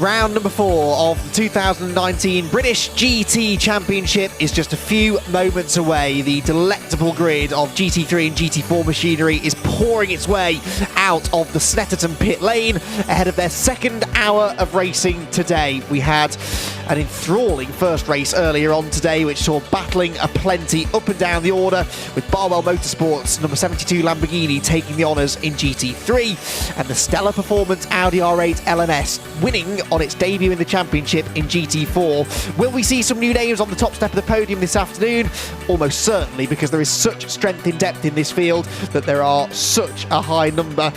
Round number 4 of the 2019 British GT Championship is just a few moments away. The delectable grid of GT3 and GT4 machinery is pouring its way out of the Snetterton pit lane ahead of their second hour of racing today. We had an enthralling first race earlier on today, which saw battling aplenty up and down the order, with Barwell Motorsports number 72 Lamborghini taking the honours in GT3 and the stellar performance Audi R8 LMS winning on its debut in the championship in GT4. Will we see some new names on the top step of the podium this afternoon? Almost certainly, because there is such strength in depth in this field that there are such a high number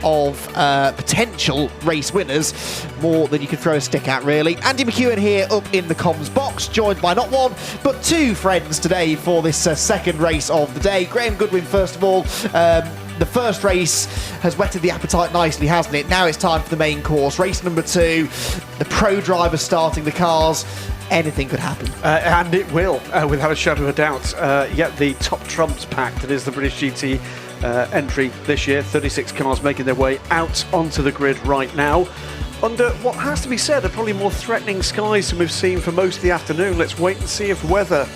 of potential race winners, more than you can throw a stick at, really. Andy McEwen here up in the comms box, joined by not one but two friends today for this second race of the day. Graham Goodwin, first of all. The first race has whetted the appetite nicely, hasn't it? Now it's time for the main course. Race number 2, the pro drivers starting the cars. Anything could happen. And it will, without a shadow of a doubt. Yet the top trumps pack that is the British GT entry this year. 36 cars making their way out onto the grid right now, under what has to be said are probably more threatening skies than we've seen for most of the afternoon. Let's wait and see if weather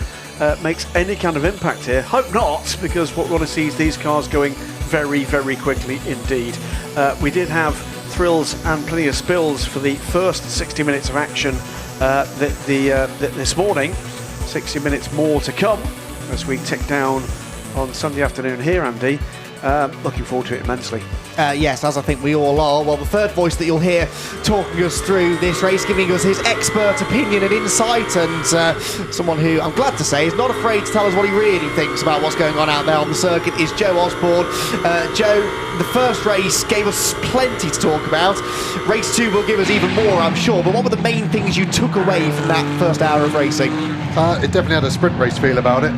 makes any kind of impact here. Hope not, because what we want to see is these cars going very, very quickly indeed. We did have thrills and plenty of spills for the first 60 minutes of action this morning. 60 minutes more to come as we tick down on Sunday afternoon here, Andy. Looking forward to it immensely. Yes, as I think we all are. Well, the third voice that you'll hear talking us through this race, giving us his expert opinion and insight, and someone who I'm glad to say is not afraid to tell us what he really thinks about what's going on out there on the circuit, is Joe Osborne. Joe, the first race gave us plenty to talk about. Race 2 will give us even more, I'm sure, but what were the main things you took away from that first hour of racing? It definitely had a sprint race feel about it,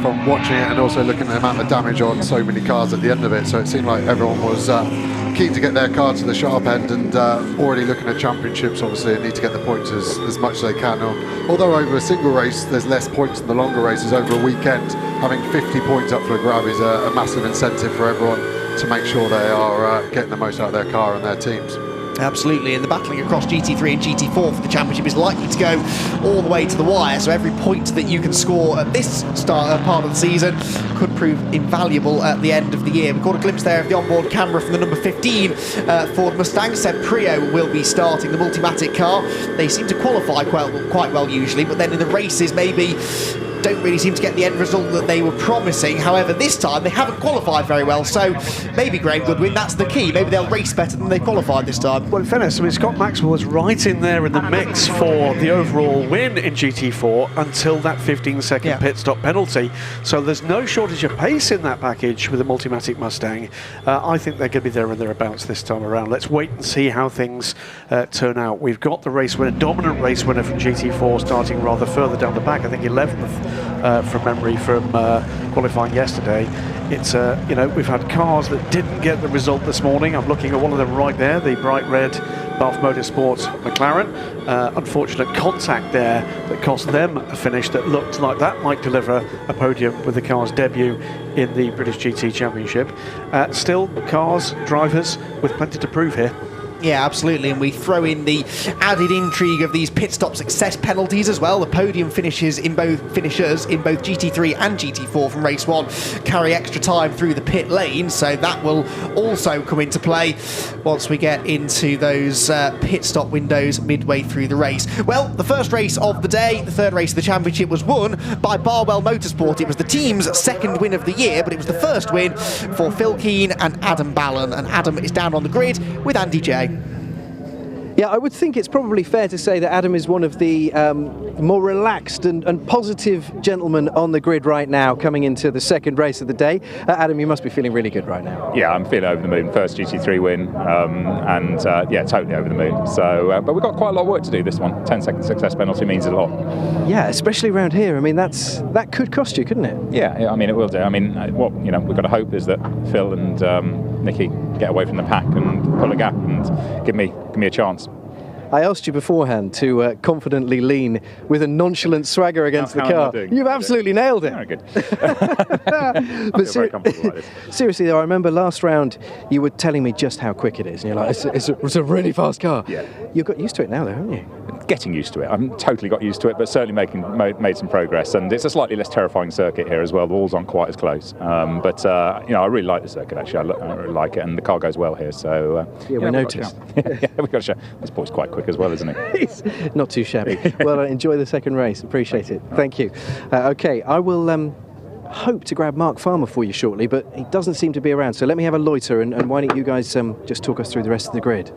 from watching it and also looking at the amount of damage on so many cars at the end of it. So it seemed like everyone was keen to get their car to the sharp end, and already looking at championships, obviously they need to get the points as much as they can. Although over a single race there's less points than the longer races, over a weekend having 50 points up for a grab is a massive incentive for everyone to make sure they are getting the most out of their car and their teams. Absolutely, and the battling across GT3 and GT4 for the championship is likely to go all the way to the wire, so every point that you can score at this part of the season could prove invaluable at the end of the year. We caught a glimpse there of the onboard camera from the number 15 Ford Mustang. Seb Prio will be starting the Multimatic car. They seem to qualify quite well usually, but then in the races maybe don't really seem to get the end result that they were promising. However, this time they haven't qualified very well, so maybe Graham Goodwin, that's the key. Maybe they'll race better than they qualified this time. Well, in fairness, I mean, Scott Maxwell was right in there in the mix for the overall win in GT4 until that 15-second pit stop penalty. So there's no shortage of pace in that package with the Multimatic Mustang. I think they're going to be there and thereabouts this time around. Let's wait and see how things turn out. We've got the race winner, dominant race winner from GT4, starting rather further down the back. I think 11th. From memory from qualifying yesterday. It's you know, we've had cars that didn't get the result this morning. I'm looking at one of them right there, the bright red Bath Motorsports McLaren. Unfortunate contact there that cost them a finish that looked like that might deliver a podium with the car's debut in the British GT Championship. Still, cars, drivers with plenty to prove here. Yeah, absolutely, and we throw in the added intrigue of these pit stop success penalties as well. The podium finishers in both GT3 and GT4 from race 1 carry extra time through the pit lane, so that will also come into play once we get into those pit stop windows midway through the race. Well, the first race of the day, the third race of the championship, was won by Barwell Motorsport. It was the team's second win of the year, but it was the first win for Phil Keane and Adam Ballon, and Adam is down on the grid with Andy J. Yeah, I would think it's probably fair to say that Adam is one of the more relaxed and positive gentlemen on the grid right now, coming into the second race of the day. Adam, you must be feeling really good right now. Yeah, I'm feeling over the moon. First GT3 win, and yeah, totally over the moon. So, but we've got quite a lot of work to do this one. 10-second success penalty means a lot. Yeah, especially around here. I mean, that could cost you, couldn't it? Yeah, I mean, it will do. I mean, what we've got to hope is that Phil and Nicky get away from the pack and pull a gap and give me a chance. I asked you beforehand to confidently lean with a nonchalant swagger against the car. You've absolutely nailed it. Very good. But very comfortable like this. Seriously though, I remember last round you were telling me just how quick it is, and you're like, it's a really fast car. Yeah. You've got used to it now, though, haven't you? Getting used to it. I haven't totally got used to it, but certainly made some progress. And it's a slightly less terrifying circuit here as well. The walls aren't quite as close. But I really like the circuit, actually. I really like it, and the car goes well here. So we noticed. We've got to show. This boy's quite quick as well, isn't he? He's not too shabby. Well, enjoy the second race. Appreciate it. Thank you. Okay, I will hope to grab Mark Farmer for you shortly, but he doesn't seem to be around. So let me have a loiter, and why don't you guys just talk us through the rest of the grid?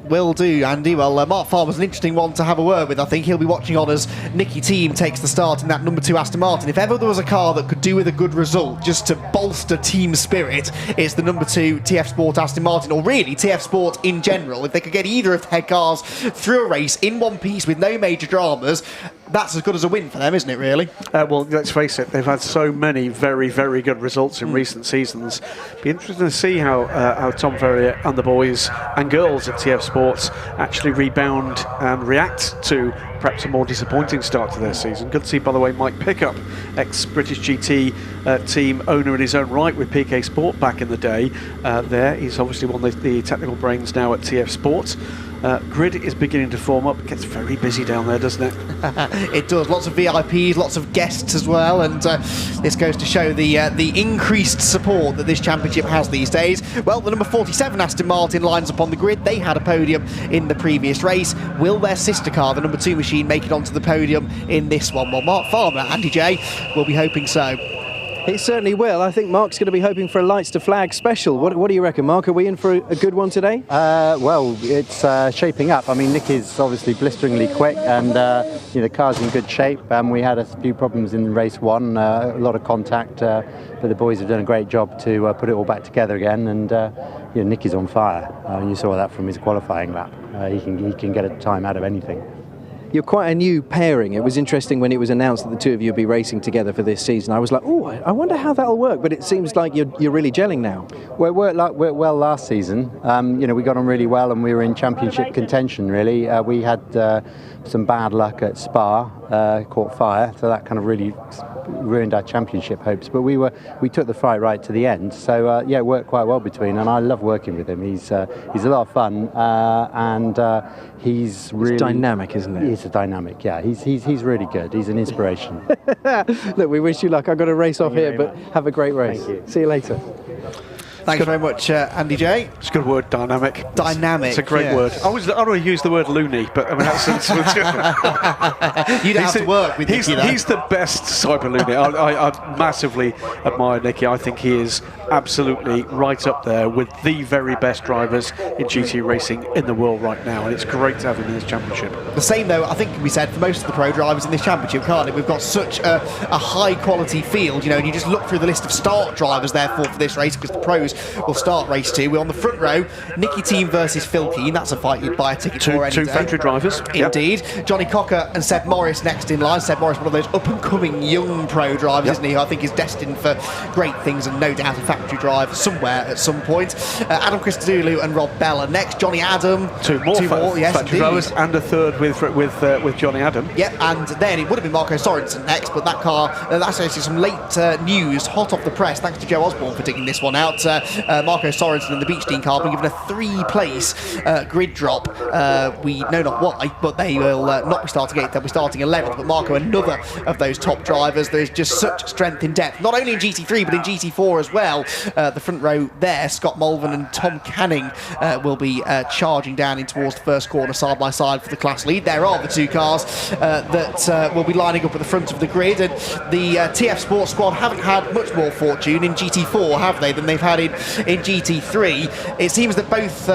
Will do, Andy. Well, Mark Farmer's an interesting one to have a word with. I think he'll be watching on as Nicky Team takes the start in that number 2 Aston Martin. If ever there was a car that could do with a good result just to bolster team spirit, it's the number 2 TF Sport Aston Martin, or really TF Sport in general. If they could get either of their cars through a race in one piece with no major dramas, that's as good as a win for them, isn't it, really? Well, let's face it, they've had so many very, very good results in recent seasons. Be interesting to see how Tom Ferrier and the boys and girls at TF Sports actually rebound and react to perhaps a more disappointing start to their season. Good to see, by the way, Mike Pickup, ex-British GT team owner in his own right with PK Sport back in the day. There, he's obviously one of the technical brains now at TF Sports. Grid is beginning to form up. It gets very busy down there, doesn't it? It does. Lots of VIPs, lots of guests as well, and this goes to show the increased support that this championship has these days. Well, the number 47 Aston Martin lines up on the grid. They had a podium in the previous race. Will their sister car, the number 2 machine, make it onto the podium in this one? Well, Mark Farmer, Andy J, will be hoping so. It certainly will. I think Mark's going to be hoping for a lights to flag special. What do you reckon, Mark? Are we in for a good one today? Well, it's shaping up. I mean, Nick is obviously blisteringly quick, and the car's in good shape. We had a few problems in race 1, a lot of contact, but the boys have done a great job to put it all back together again. And Nick is on fire. You saw that from his qualifying lap. He can get a time out of anything. You're quite a new pairing. It was interesting when it was announced that the two of you would be racing together for this season. I was like, oh, I wonder how that'll work. But it seems like you're really gelling now. Well, it worked well last season. We got on really well, and we were in championship contention, really. We had some bad luck at Spa, caught fire, so that kind of really ruined our championship hopes. But we took the fight right to the end. So, it worked quite well between, and I love working with him. He's a lot of fun, and he's really... It's dynamic, isn't it? He's a dynamic, yeah. He's really good. He's an inspiration. Look, we wish you luck. I've got to race off here, but have a great race. Thank you. See you later. Thanks very much, Andy J. It's a good word, dynamic. Dynamic. It's a great word. I would use the word loony, but I mean that's. You'd have to work with Nicky. He's the best cyber loony. I massively admire Nicky. I think he is absolutely right up there with the very best drivers in GT racing in the world right now, and it's great to have him in this championship. The same, though, I think can be said for most of the pro drivers in this championship, can't it? We've got such a high-quality field, and you just look through the list of start drivers, therefore, for this race, because the pros will start race 2. We're on the front row, Nicky Team versus Phil Keane. That's a fight you'd buy a ticket for any Two day. factory drivers. Indeed. Yep. Johnny Cocker and Seb Morris next in line. Seb Morris, one of those up-and-coming young pro drivers, isn't he? Who I think is destined for great things, and no doubt a factory drive somewhere at some point. Adam Christodoulou and Rob Bell are next. Johnny Adam. Two more yes, factory drivers, and a third with Johnny Adam. Yep, and then it would have been Marco Sorensen next, but that car, that's actually some late news, hot off the press, thanks to Joe Osborne for digging this one out. Marco Sorensen and the Beach car have been given a 3-place grid drop. We know not why, but they will not be starting 8th, they'll be starting 11th. But Marco, another of those top drivers. There's just such strength in depth, not only in GT3 but in GT4 as well. The front row there, Scott Mulvin and Tom Canning will be charging down in towards the first corner side by side for the class lead. There are the two cars that will be lining up at the front of the grid, and the TF Sports squad haven't had much more fortune in GT4, have they, than they've had in GT3. It seems that both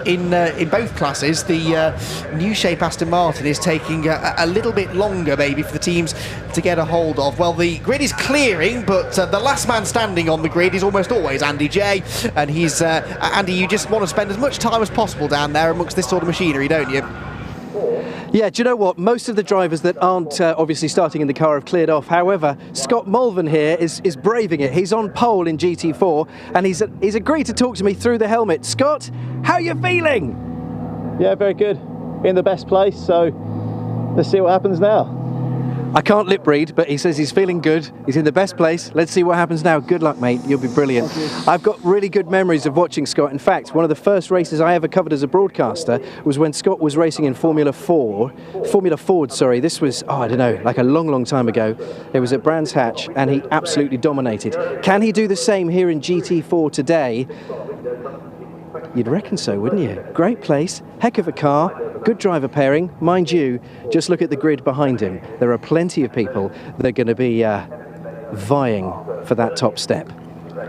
in both classes, the new shape Aston Martin is taking a little bit longer maybe for the teams to get a hold of. Well, the grid is clearing, but the last man standing on the grid is almost always Andy J, and he's Andy, you just want to spend as much time as possible down there amongst this sort of machinery, don't you? Yeah, do you know what? Most of the drivers that aren't obviously starting in the car have cleared off. However, Scott Mulvin here is braving it. He's on pole in GT4, and he's agreed to talk to me through the helmet. Scott, how are you feeling? Yeah, very good. in the best place, so let's see what happens now. I can't lip read, but he says he's feeling good. He's in the best place. Let's see what happens now. Good luck, mate. You'll be brilliant. I've got really good memories of watching Scott. In fact, one of the first races I ever covered as a broadcaster was when Scott was racing in Formula Ford. This was, I don't know, like a long, long time ago. It was at Brands Hatch, and he absolutely dominated. Can he do the same here in GT4 today? You'd reckon so, wouldn't you? Great place, heck of a car, good driver pairing. Mind you, just look at the grid behind him. There are plenty of people that are going to be vying for that top step.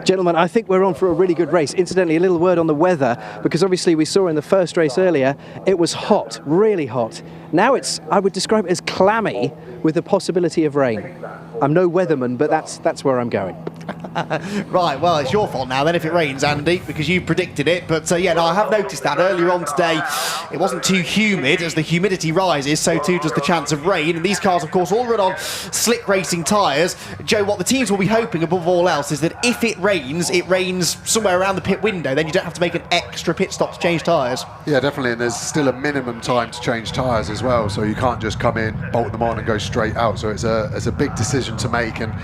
Gentlemen, I think we're on for a really good race. Incidentally, a little word on the weather, because obviously we saw in the first race earlier, it was hot, really hot. Now it's, I would describe it as clammy with the possibility of rain. I'm no weatherman, but that's where I'm going. Right, well, it's your fault now then if it rains, Andy, because you predicted it. But yeah, no, I have noticed that earlier on today it wasn't too humid. As the humidity rises, so too does the chance of rain. And these cars, of course, all run on slick racing tyres. Joe, what the teams will be hoping above all else is that if it rains somewhere around the pit window, then you don't have to make an extra pit stop to change tyres. Yeah, definitely, and there's still a minimum time to change tyres as well, so you can't just come in, bolt them on and go straight out. So it's a big decision to make, and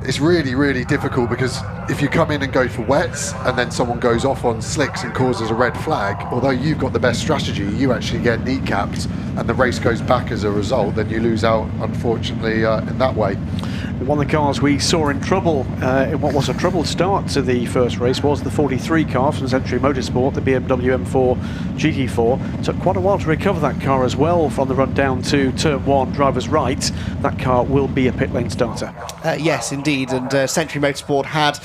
it's really, really difficult, because if you come in and go for wets and then someone goes off on slicks and causes a red flag, although you've got the best strategy, you actually get kneecapped and the race goes back as a result, then you lose out, unfortunately, in that way. One of the cars we saw in trouble in what was a troubled start to the first race was the 43 car from Century Motorsport, the BMW M4 GT4. Took quite a while to recover that car as well from the run down to turn 1, driver's right. That car will be a pit lane starter. Yes, indeed, and Century Motorsport had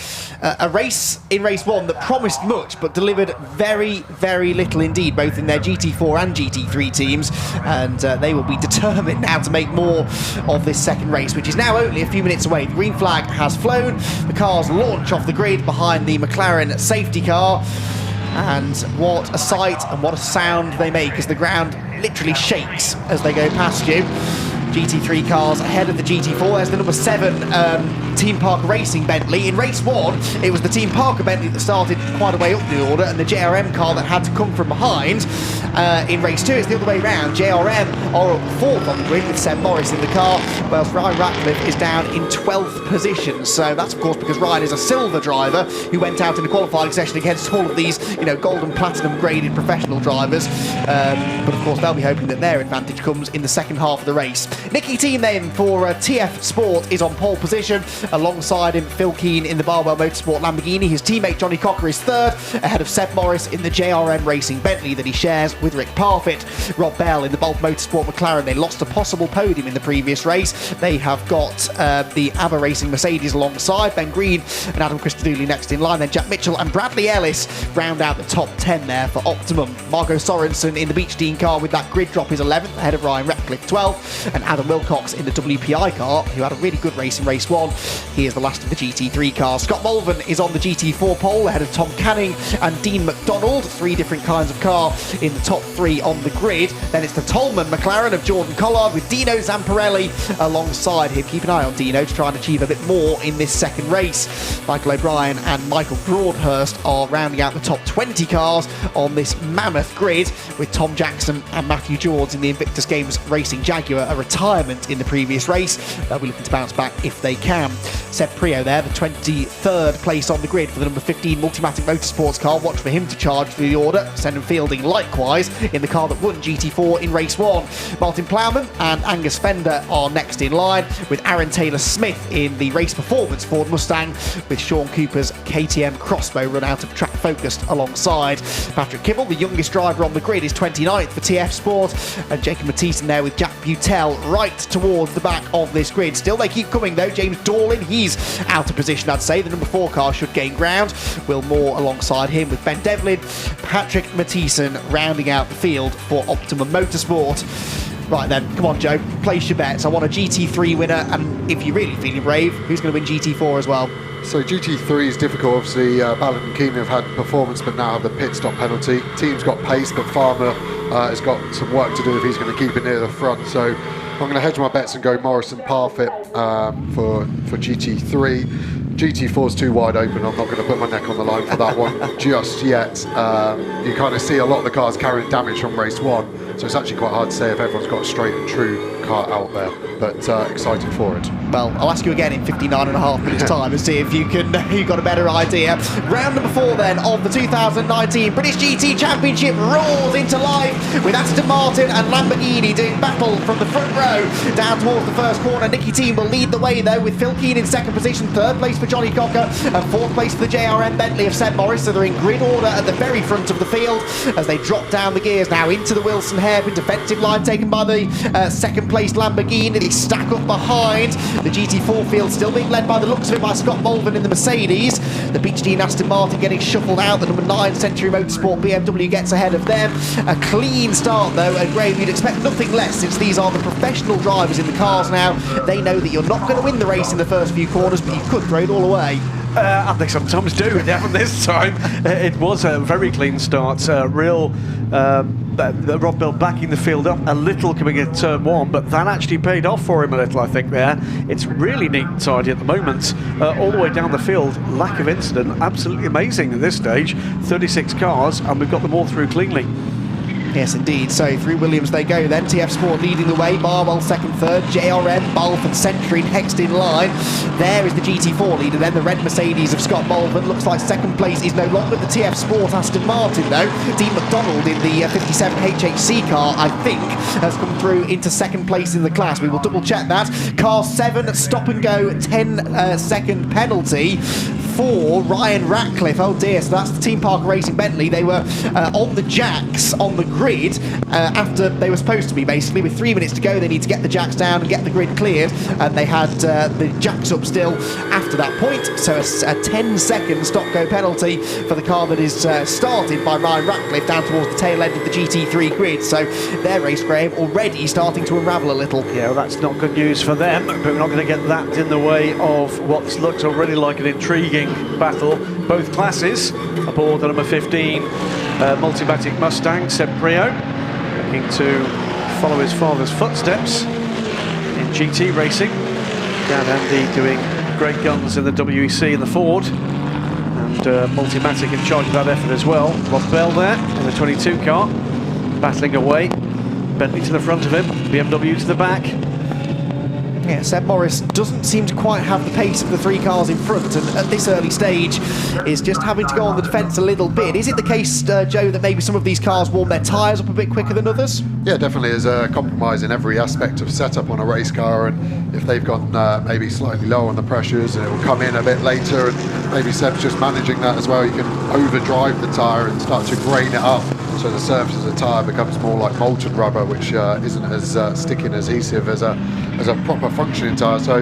a race in race 1 that promised much but delivered very, very little indeed, both in their GT4 and GT3 teams, and they will be determined now to make more of this second race, which is now only a few minutes away. The green flag has flown, the cars launch off the grid behind the McLaren safety car, and what a sight and what a sound they make as the ground literally shakes as they go past you. GT3 cars ahead of the GT4. There's the number 7 Team Parker Racing Bentley. In race 1, it was the Team Parker Bentley that started quite a way up the order, and the JRM car that had to come from behind. In race 2, it's the other way round. JRM are up 4th on the grid with Seb Morris in the car, whilst Ryan Ratcliffe is down in 12th position. So that's, of course, because Ryan is a silver driver who went out in the qualifying session against all of these, gold and platinum graded professional drivers. But, of course, they'll be hoping that their advantage comes in the second half of the race. Nicky Team then for TF Sport is on pole position. Alongside him, Phil Keane in the Barwell Motorsport Lamborghini. His teammate Johnny Cocker is 3rd, ahead of Seb Morris in the JRM Racing Bentley that he shares with Rick Parfitt. Rob Bell in the Bolt Motorsport McLaren. They lost a possible podium in the previous race. They have got the ABBA Racing Mercedes alongside. Ben Green and Adam Christodoulou next in line. Then Jack Mitchell and Bradley Ellis round out the top 10 there for Optimum. Margot Sorensen in the Beach Dean car with that grid drop is 11th, ahead of Ryan Ratcliffe 12th, and Adam WILCOX in the WPI car, who had a really good race in race 1. He is the last of the GT3 cars. Scott Mulvern is on the GT4 pole, ahead of Tom Canning and Dean McDonald. 3 different kinds of car in the top 3 on the grid. Then it's the Tolman McLaren of Jordan Collard with Dino Zamparelli alongside him. Keep an eye on Dino to try and achieve a bit more in this second race. Michael O'Brien and Michael Broadhurst are rounding out the top 20 cars on this mammoth grid, with Tom Jackson and Matthew George in the Invictus Games Racing Jaguar, a retirement in the previous race. They'll be looking to bounce back if they can. Seb Prio there, the 23rd place on the grid for the number 15 Multimatic Motorsports car. Watch for him to charge through the order. Sendon Fielding likewise in the car that won GT4 in race 1. Martin Plowman and Angus Fender are next in line, with Aaron Taylor-Smith in the race performance Ford Mustang, with Sean Cooper's KTM Crossbow run out of track focused alongside. Patrick Kibble, the youngest driver on the grid, is 29th for TF Sport, and Jacob Mathieson there with Jack Butel right towards the back of this grid. Still they keep coming though. James Dorlin, he's out of position, I'd say. The number 4 car should gain ground. Will Moore alongside him with Ben Devlin. Patrick Mathieson rounding out the field for Optimum Motorsport. Right then, come on Joe, place your bets. I want a GT3 winner, and if you're really feeling brave, who's going to win GT4 as well? So GT3 is difficult, obviously. Ballard and Keenan have had performance but now have the pit stop penalty. Team's got pace, but Farmer has got some work to do if he's going to keep it near the front. So I'm going to hedge my bets and go Morris and Parfitt for GT3. GT4's too wide open. I'm not going to put my neck on the line for that one just yet. You kind of see a lot of the cars carrying damage from race 1. So it's actually quite hard to say if everyone's got a straight and true car out there, but excited for it. Well, I'll ask you again in 59.5 minutes time and see if you got a better idea. Round number 4 then of the 2019 British GT Championship roars into life with Aston Martin and Lamborghini doing battle from the front row down towards the first corner. Nicky Team will lead the way though, with Phil Keane in second position, third place for Johnny Cocker and fourth place for the JRM Bentley of Seb Morris. So they're in grid order at the very front of the field as they drop down the gears now into the Wilson hairpin defensive line taken by the second placed Lamborghini. They stack up behind the GT4 field, still being led by the looks of it by Scott Mulvin in the Mercedes. The Beach Dean Aston Martin getting shuffled out. The number 9 Century Motorsport BMW gets ahead of them. A clean start though, and Graham, you'd expect nothing less since these are the professional drivers in the cars now. They know that you're not going to win the race in the first few corners, but you could throw it all away. I think sometimes do. It happened this time. It was a very clean start. Rob Bell backing the field up a little coming in turn 1, but that actually paid off for him a little, I think, there. It's really neat and tidy at the moment. All the way down the field, lack of incident. Absolutely amazing at this stage. 36 cars, and we've got them all through cleanly. Yes, indeed. So through Williams they go then. TF Sport leading the way. Barwell second, third. JRM, Balf and Century next in line. There is the GT4 leader then. The red Mercedes of Scott Mulvin. Looks like second place is no longer the TF Sport Aston Martin though. Dean McDonald in the 57 HHC car, I think, has come through into second place in the class. We will double check that. Car 7, stop and go, 10-second penalty for Ryan Ratcliffe. Oh dear, so that's the Team Parker Racing Bentley. They were on the jacks on the grid after they were supposed to be, basically. With 3 minutes to go, they need to get the jacks down and get the grid cleared, and they had the jacks up still after that point. So a 10-second stop-go penalty for the car that is started by Ryan Ratcliffe down towards the tail end of the GT3 grid. So their race, Graham, already starting to unravel a little. Yeah, well, that's not good news for them, but we're not going to get that in the way of what looks already like an intriguing battle. Both classes aboard the number 15 Multimatic Mustang, Seb Prio, looking to follow his father's footsteps in GT racing. Dad Andy doing great guns in the WEC and the Ford, and Multimatic in charge of that effort as well. Rob Bell there in the 22 car, battling away. Bentley to the front of him, BMW to the back. Yeah, Seb Morris doesn't seem to quite have the pace of the 3 cars in front, and at this early stage is just having to go on the defence a little bit. Is it the case, Joe, that maybe some of these cars warm their tyres up a bit quicker than others? Yeah, definitely. There's a compromise in every aspect of setup on a race car, and if they've gone maybe slightly low on the pressures, and it will come in a bit later, and maybe Seb's just managing that as well. You can overdrive the tyre and start to grain it up, so the surface of the tyre becomes more like molten rubber, which isn't as sticky and adhesive as a proper functioning tyre. So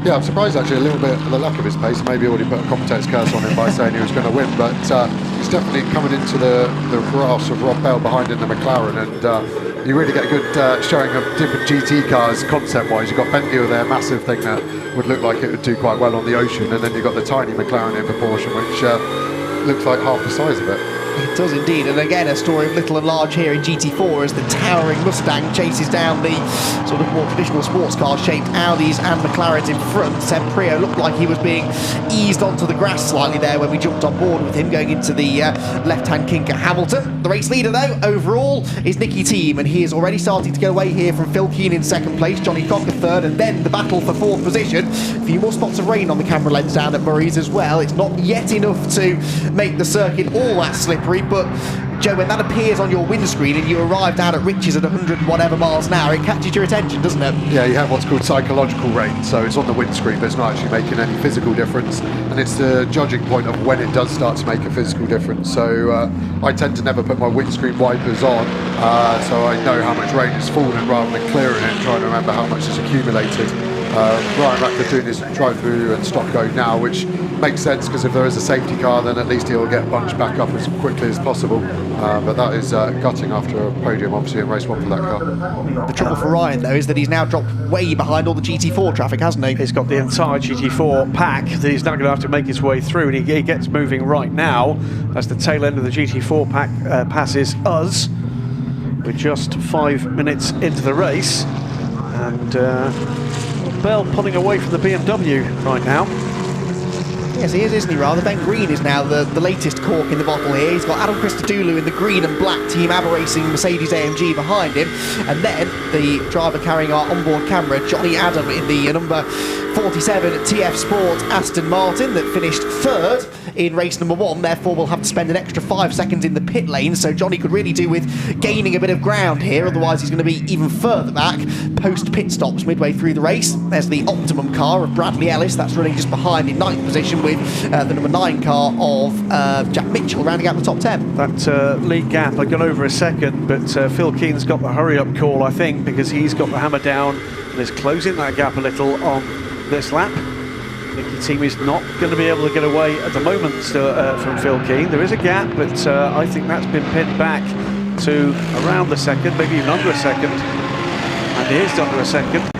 yeah, I'm surprised actually a little bit at the lack of his pace. Maybe already put a commentator's curse on him by saying he was going to win, but he's definitely coming into the grasp of Rob Bell behind in the McLaren, and you really get a good showing of different GT cars concept-wise. You've got Bentley with their massive thing that would look like it would do quite well on the ocean, and then you've got the tiny McLaren in proportion, which looks like half the size of it. It does indeed, and again a story of little and large here in GT4 as the towering Mustang chases down the sort of more traditional sports car shaped Audis and McLarens in front. Seb Prio looked like he was being eased onto the grass slightly there when we jumped on board with him going into the left-hand kink at Hamilton. The race leader though overall is Nicky Team, and he is already starting to get away here from Phil Keane in second place, Johnny Cocker third, and then the battle for fourth position. A few more spots of rain on the camera lens down at Murray's as well. It's not yet enough to make the circuit all that slippery, but Joe, when that appears on your windscreen and you arrive down at Riches at 100 and whatever miles an hour, it catches your attention, doesn't it? Yeah, you have what's called psychological rain, so it's on the windscreen, but it's not actually making any physical difference, and it's the judging point of when it does start to make a physical difference. So I tend to never put my windscreen wipers on, so I know how much rain has fallen rather than clearing it and trying to remember how much has accumulated. Ryan Ratcliffe doing his drive-through and stop-go now, which makes sense because if there is a safety car, then at least he'll get bunched back up as quickly as possible. But that is gutting after a podium, obviously, in race 1 for that car. The trouble for Ryan, though, is that he's now dropped way behind all the GT4 traffic, hasn't he? He's got the entire GT4 pack that he's now going to have to make his way through, and he gets moving right now as the tail end of the GT4 pack passes us. We're just 5 minutes into the race, and Bell pulling away from the BMW right now. Yes, he is, isn't he, rather? Ben Green is now the latest cork in the bottle here. He's got Adam Christodoulou in the green and black Team ABBA Racing Mercedes-AMG behind him. And then the driver carrying our onboard camera, Johnny Adam, in the number 47 TF Sport Aston Martin that finished third in race number 1. Therefore, we'll have to spend an extra 5 seconds in the pit lane. So Johnny could really do with gaining a bit of ground here. Otherwise, he's going to be even further back post-pit stops midway through the race. There's the Optimum car of Bradley Ellis. That's running just behind in 9th position with the number 9 car of Jack Mitchell rounding out the top 10. That lead gap had gone over a second, but Phil Keen's got the hurry-up call, I think, because he's got the hammer down and is closing that gap a little on this lap. Nicky Team is not going to be able to get away at the moment from Phil Keen. There is a gap, but I think that's been pinned back to around the second, maybe even under a second. And he is under a second.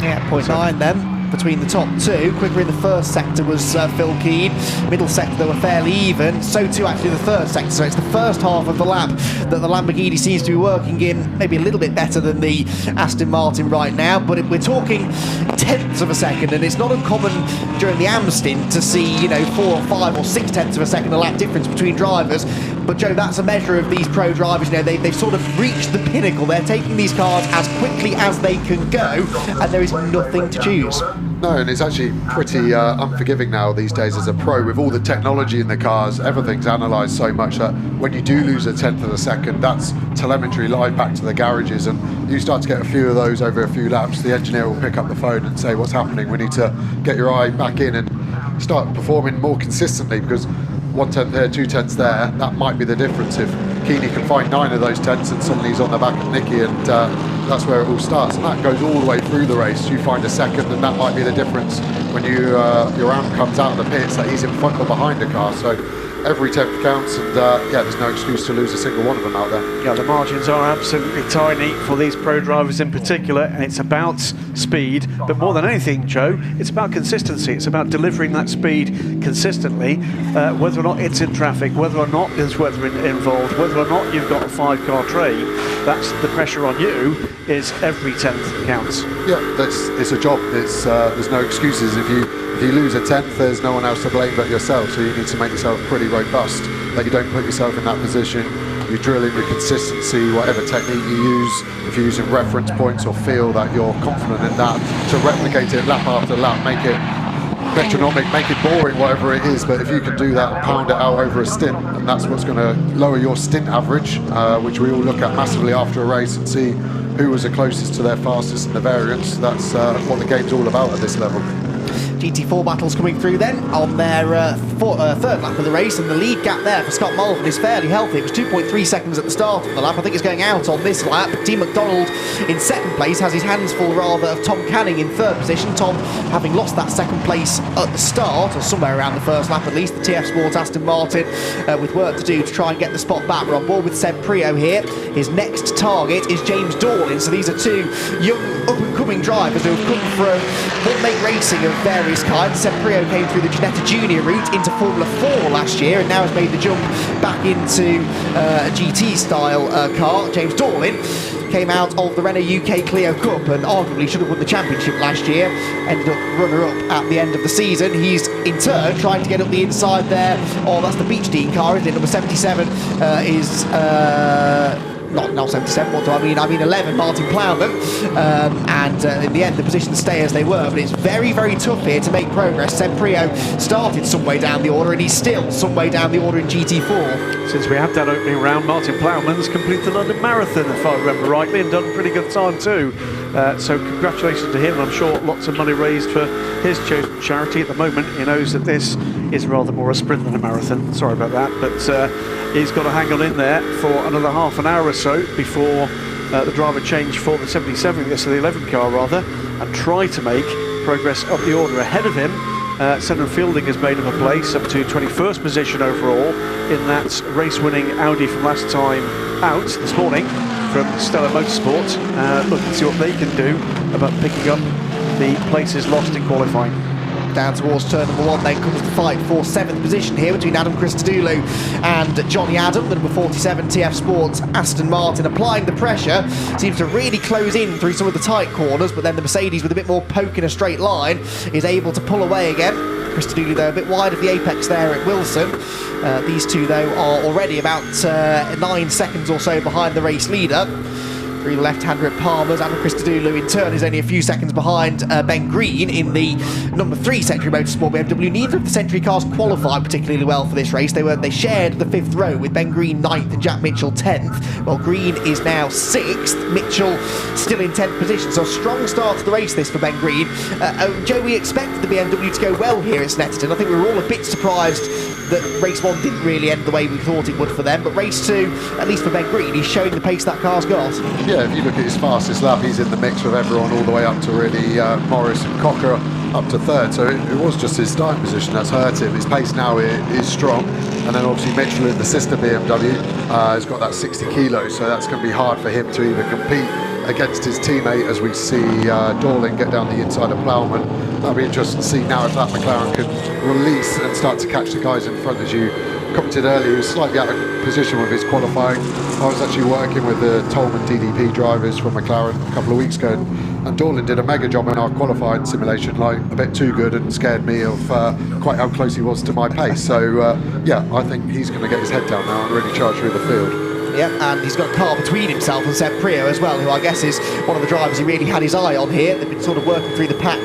Yeah, 0.9 then between the top two. Quicker in the first sector was Phil Keen. Middle sector they were fairly even. So too actually the third sector. So it's the first half of the lap that the Lamborghini seems to be working in maybe a little bit better than the Aston Martin right now. But we're talking tenths of a second, and it's not uncommon during the AM stint to see, you know, 4 or 5 or 6 tenths of a second a lap difference between drivers. But Joe, that's a measure of these pro drivers. You know, they've sort of reached the pinnacle. They're taking these cars as quickly as they can go, and there is nothing to choose. No, and it's actually pretty unforgiving now these days as a pro with all the technology in the cars. Everything's analysed so much that when you do lose a tenth of a second, that's telemetry live back to the garages, and you start to get a few of those over a few laps. The engineer will pick up the phone and say, what's happening? We need to get your eye back in and start performing more consistently, because 1 tenth there, 2 tenths there, that might be the difference. If Keeney can find 9 of those tenths and suddenly he's on the back of Nicky, and that's where it all starts, and that goes all the way through the race. You find a second, and that might be the difference when your round comes out of the pits, that he's in front or behind a car. So every tenth counts, and yeah, there's no excuse to lose a single one of them out there. Yeah, the margins are absolutely tiny for these pro drivers in particular, and it's about speed, but more than anything, Joe, it's about consistency. It's about delivering that speed consistently, whether or not it's in traffic, whether or not there's weather involved, whether or not you've got a 5-car train. That's the pressure on you, is every tenth counts. Yeah, it's a job. There's no excuses. If you lose a tenth, there's no one else to blame but yourself, so you need to make yourself pretty robust, that you don't put yourself in that position. You drill in your consistency, whatever technique you use. If you're using reference points or feel that you're confident in that, to replicate it lap after lap, make it metronomic, make it boring, whatever it is. But if you can do that and pound it out over a stint, and that's what's going to lower your stint average, which we all look at massively after a race and see who was the closest to their fastest in the variance. That's what the game's all about at this level. GT4 battles coming through then on their third lap of the race, and the lead gap there for Scott Mulvin is fairly healthy. It was 2.3 seconds at the start of the lap. I think it's going out on this lap. Dean McDonald in second place has his hands full rather of Tom Canning in third position. Tom having lost that second place at the start, or somewhere around the first lap at least. The TF Sport Aston Martin with work to do to try and get the spot back. We're on board with Seb Prio here. His next target is James Dorlin. So these are 2 young up-and-coming drivers who have come from one-make racing of various kinds. Seb Prio came through the Ginetta Junior route into Formula 4 last year and now has made the jump back into a GT-style car. James Dorlin came out of the Renault UK Clio Cup and arguably should have won the championship last year. Ended up runner-up at the end of the season. He's in turn trying to get up the inside there. Oh, that's the Beach Dean car, isn't it? Number 77 is... Not 77, what do I mean? I mean 11, Martin Plowman. And in the end, the positions stay as they were. But it's very, very tough here to make progress. Seb Prio started some way down the order, and he's still some way down the order in GT4. Since we had that opening round, Martin Plowman's completed the London Marathon, if I remember rightly, and done a pretty good time too. So congratulations to him, and I'm sure lots of money raised for his chosen charity. At the moment, he knows that this is rather more a sprint than a marathon. Sorry about that, but he's got to hang on in there for another half an hour or so before the driver change for the 77, so the 11 car rather, and try to make progress up the order. Ahead of him, Senna Fielding has made him a place up to 21st position overall in that race-winning Audi from last time out this morning from Stella Motorsport. Look and see what they can do about picking up the places lost in qualifying. Down towards turn number 1 then comes the fight for 7th position here between Adam Christodoulou and Johnny Adam. The number 47 TF Sports Aston Martin applying the pressure, seems to really close in through some of the tight corners, but then the Mercedes with a bit more poke in a straight line is able to pull away again. Christodoulou, though, a bit wide of the apex there at Wilson. These two, though, are already about 9 seconds or so behind the race leader. Through the left-hander at Palmer's, and Christodoulou in turn is only a few seconds behind Ben Green in the number 3 Century Motorsport BMW. Neither of the Century cars qualified particularly well for this race. They shared the 5th row, with Ben Green 9th and Jack Mitchell 10th. Well, Green is now 6th, Mitchell still in 10th position. So a strong start to the race this for Ben Green. Joe, we expected the BMW to go well here at Snetterton. I think we were all a bit surprised that race 1 didn't really end the way we thought it would for them, but race 2, at least for Ben Green, he's showing the pace that car's got. Yeah, if you look at his fastest lap, he's in the mix with everyone all the way up to really Morris and Cocker up to 3rd, so it was just his starting position that's hurt him. His pace now is strong, and then obviously Mitchell in the sister BMW has got that 60 kilos, so that's going to be hard for him to even compete against his teammate, as we see DORLIN get down the inside of PLOWMAN. That'll be interesting to see now if that McLaren can release and start to catch the guys in front. As you commented earlier, he was slightly out of position with his qualifying. I was actually working with the Tolman DDP drivers from McLaren a couple of weeks ago, and DORLIN did a mega job in our qualifying simulation, like a bit too good, and scared me of quite how close he was to my pace. So yeah, I think he's going to get his head down now and really charge through the field. Yeah, and he's got a car between himself and Seb Prio as well, who I guess is one of the drivers he really had his eye on here. They've been sort of working through the pack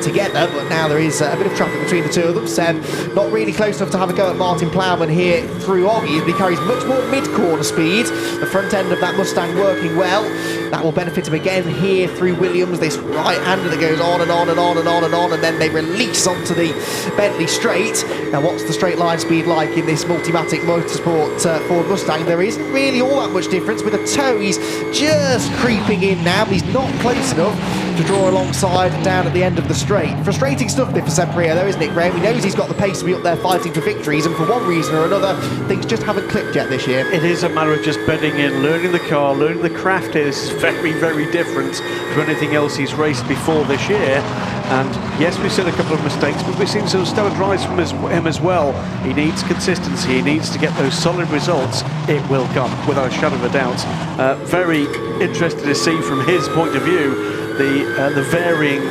together, but now there is a bit of traffic between the two of them. Seb not really close enough to have a go at Martin PLOWMAN here through Oggy, but he carries much more mid-corner speed. The front end of that Mustang working well. That will benefit him again here through Williams, this right-hander that goes on and on and on and on and on, and then they release onto the Bentley straight. Now, what's the straight line speed like in this Multimatic Motorsport Ford Mustang? There isn't really all that much difference. With a toe, he's just creeping in now, but he's not close enough to draw alongside down at the end of the straight. Frustrating stuff there for Seb Prio, though, isn't it, Graham? He knows he's got the pace to be up there fighting for victories, and for one reason or another, things just haven't clicked yet this year. It is a matter of just bedding in, learning the car, learning the craft is very, very different to anything else he's raced before this year. And yes, we've seen a couple of mistakes, but we've seen some stellar drives from him as well. He needs consistency, he needs to get those solid results. It will come, without a shadow of a doubt. Very interested to see from his point of view the varying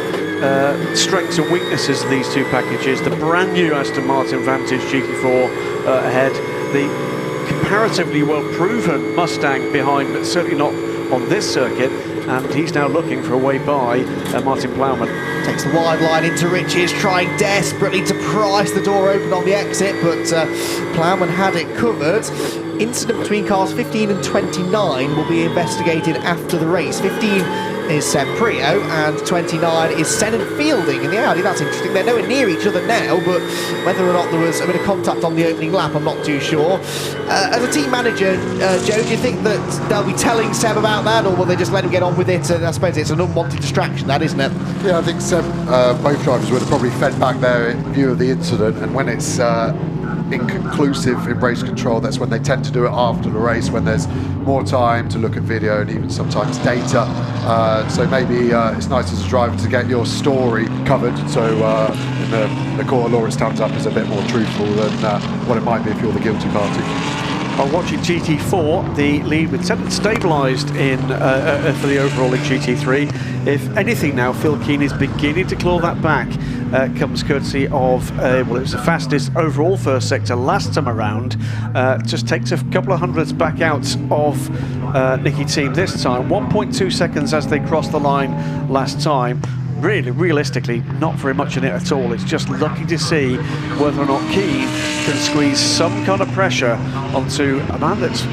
strengths and weaknesses of these two packages. The brand new Aston Martin Vantage GT4 ahead, the comparatively well proven Mustang behind, but certainly not on this circuit, and he's now looking for a way by Martin PLOWMAN. Takes the wide line into Riches, trying desperately to prise the door open on the exit, but PLOWMAN had it covered. Incident between cars 15 and 29 will be investigated after the race. 15 is Seb Prio and 29 is Senan Fielding in the Audi. That's interesting. They're nowhere near each other now, but whether or not there was a bit of contact on the opening lap, I'm not too sure. As a team manager, Joe, do you think that they'll be telling Seb about that, or will they just let him get on with it? I suppose it's an unwanted distraction, that, isn't it? Yeah, I think Seb, both drivers would have probably fed back their view of the incident, and when it's inconclusive in race control, that's when they tend to do it after the race, when there's more time to look at video and even sometimes data. So maybe it's nice as a driver to get your story covered, so in the court of law it stands up as a bit more truthful than what it might be if you're the guilty party. While watching GT4, the lead with Senate stabilised in for the overall in GT3. If anything now, Phil Keane is beginning to claw that back. Comes courtesy of, well, it was the fastest overall first sector last time around. Just takes a couple of hundredths back out of Nicky Team this time. 1.2 seconds as they crossed the line last time. Really, realistically, not very much in it at all. It's just looking to see whether or not Keane can squeeze some kind of pressure onto a man that's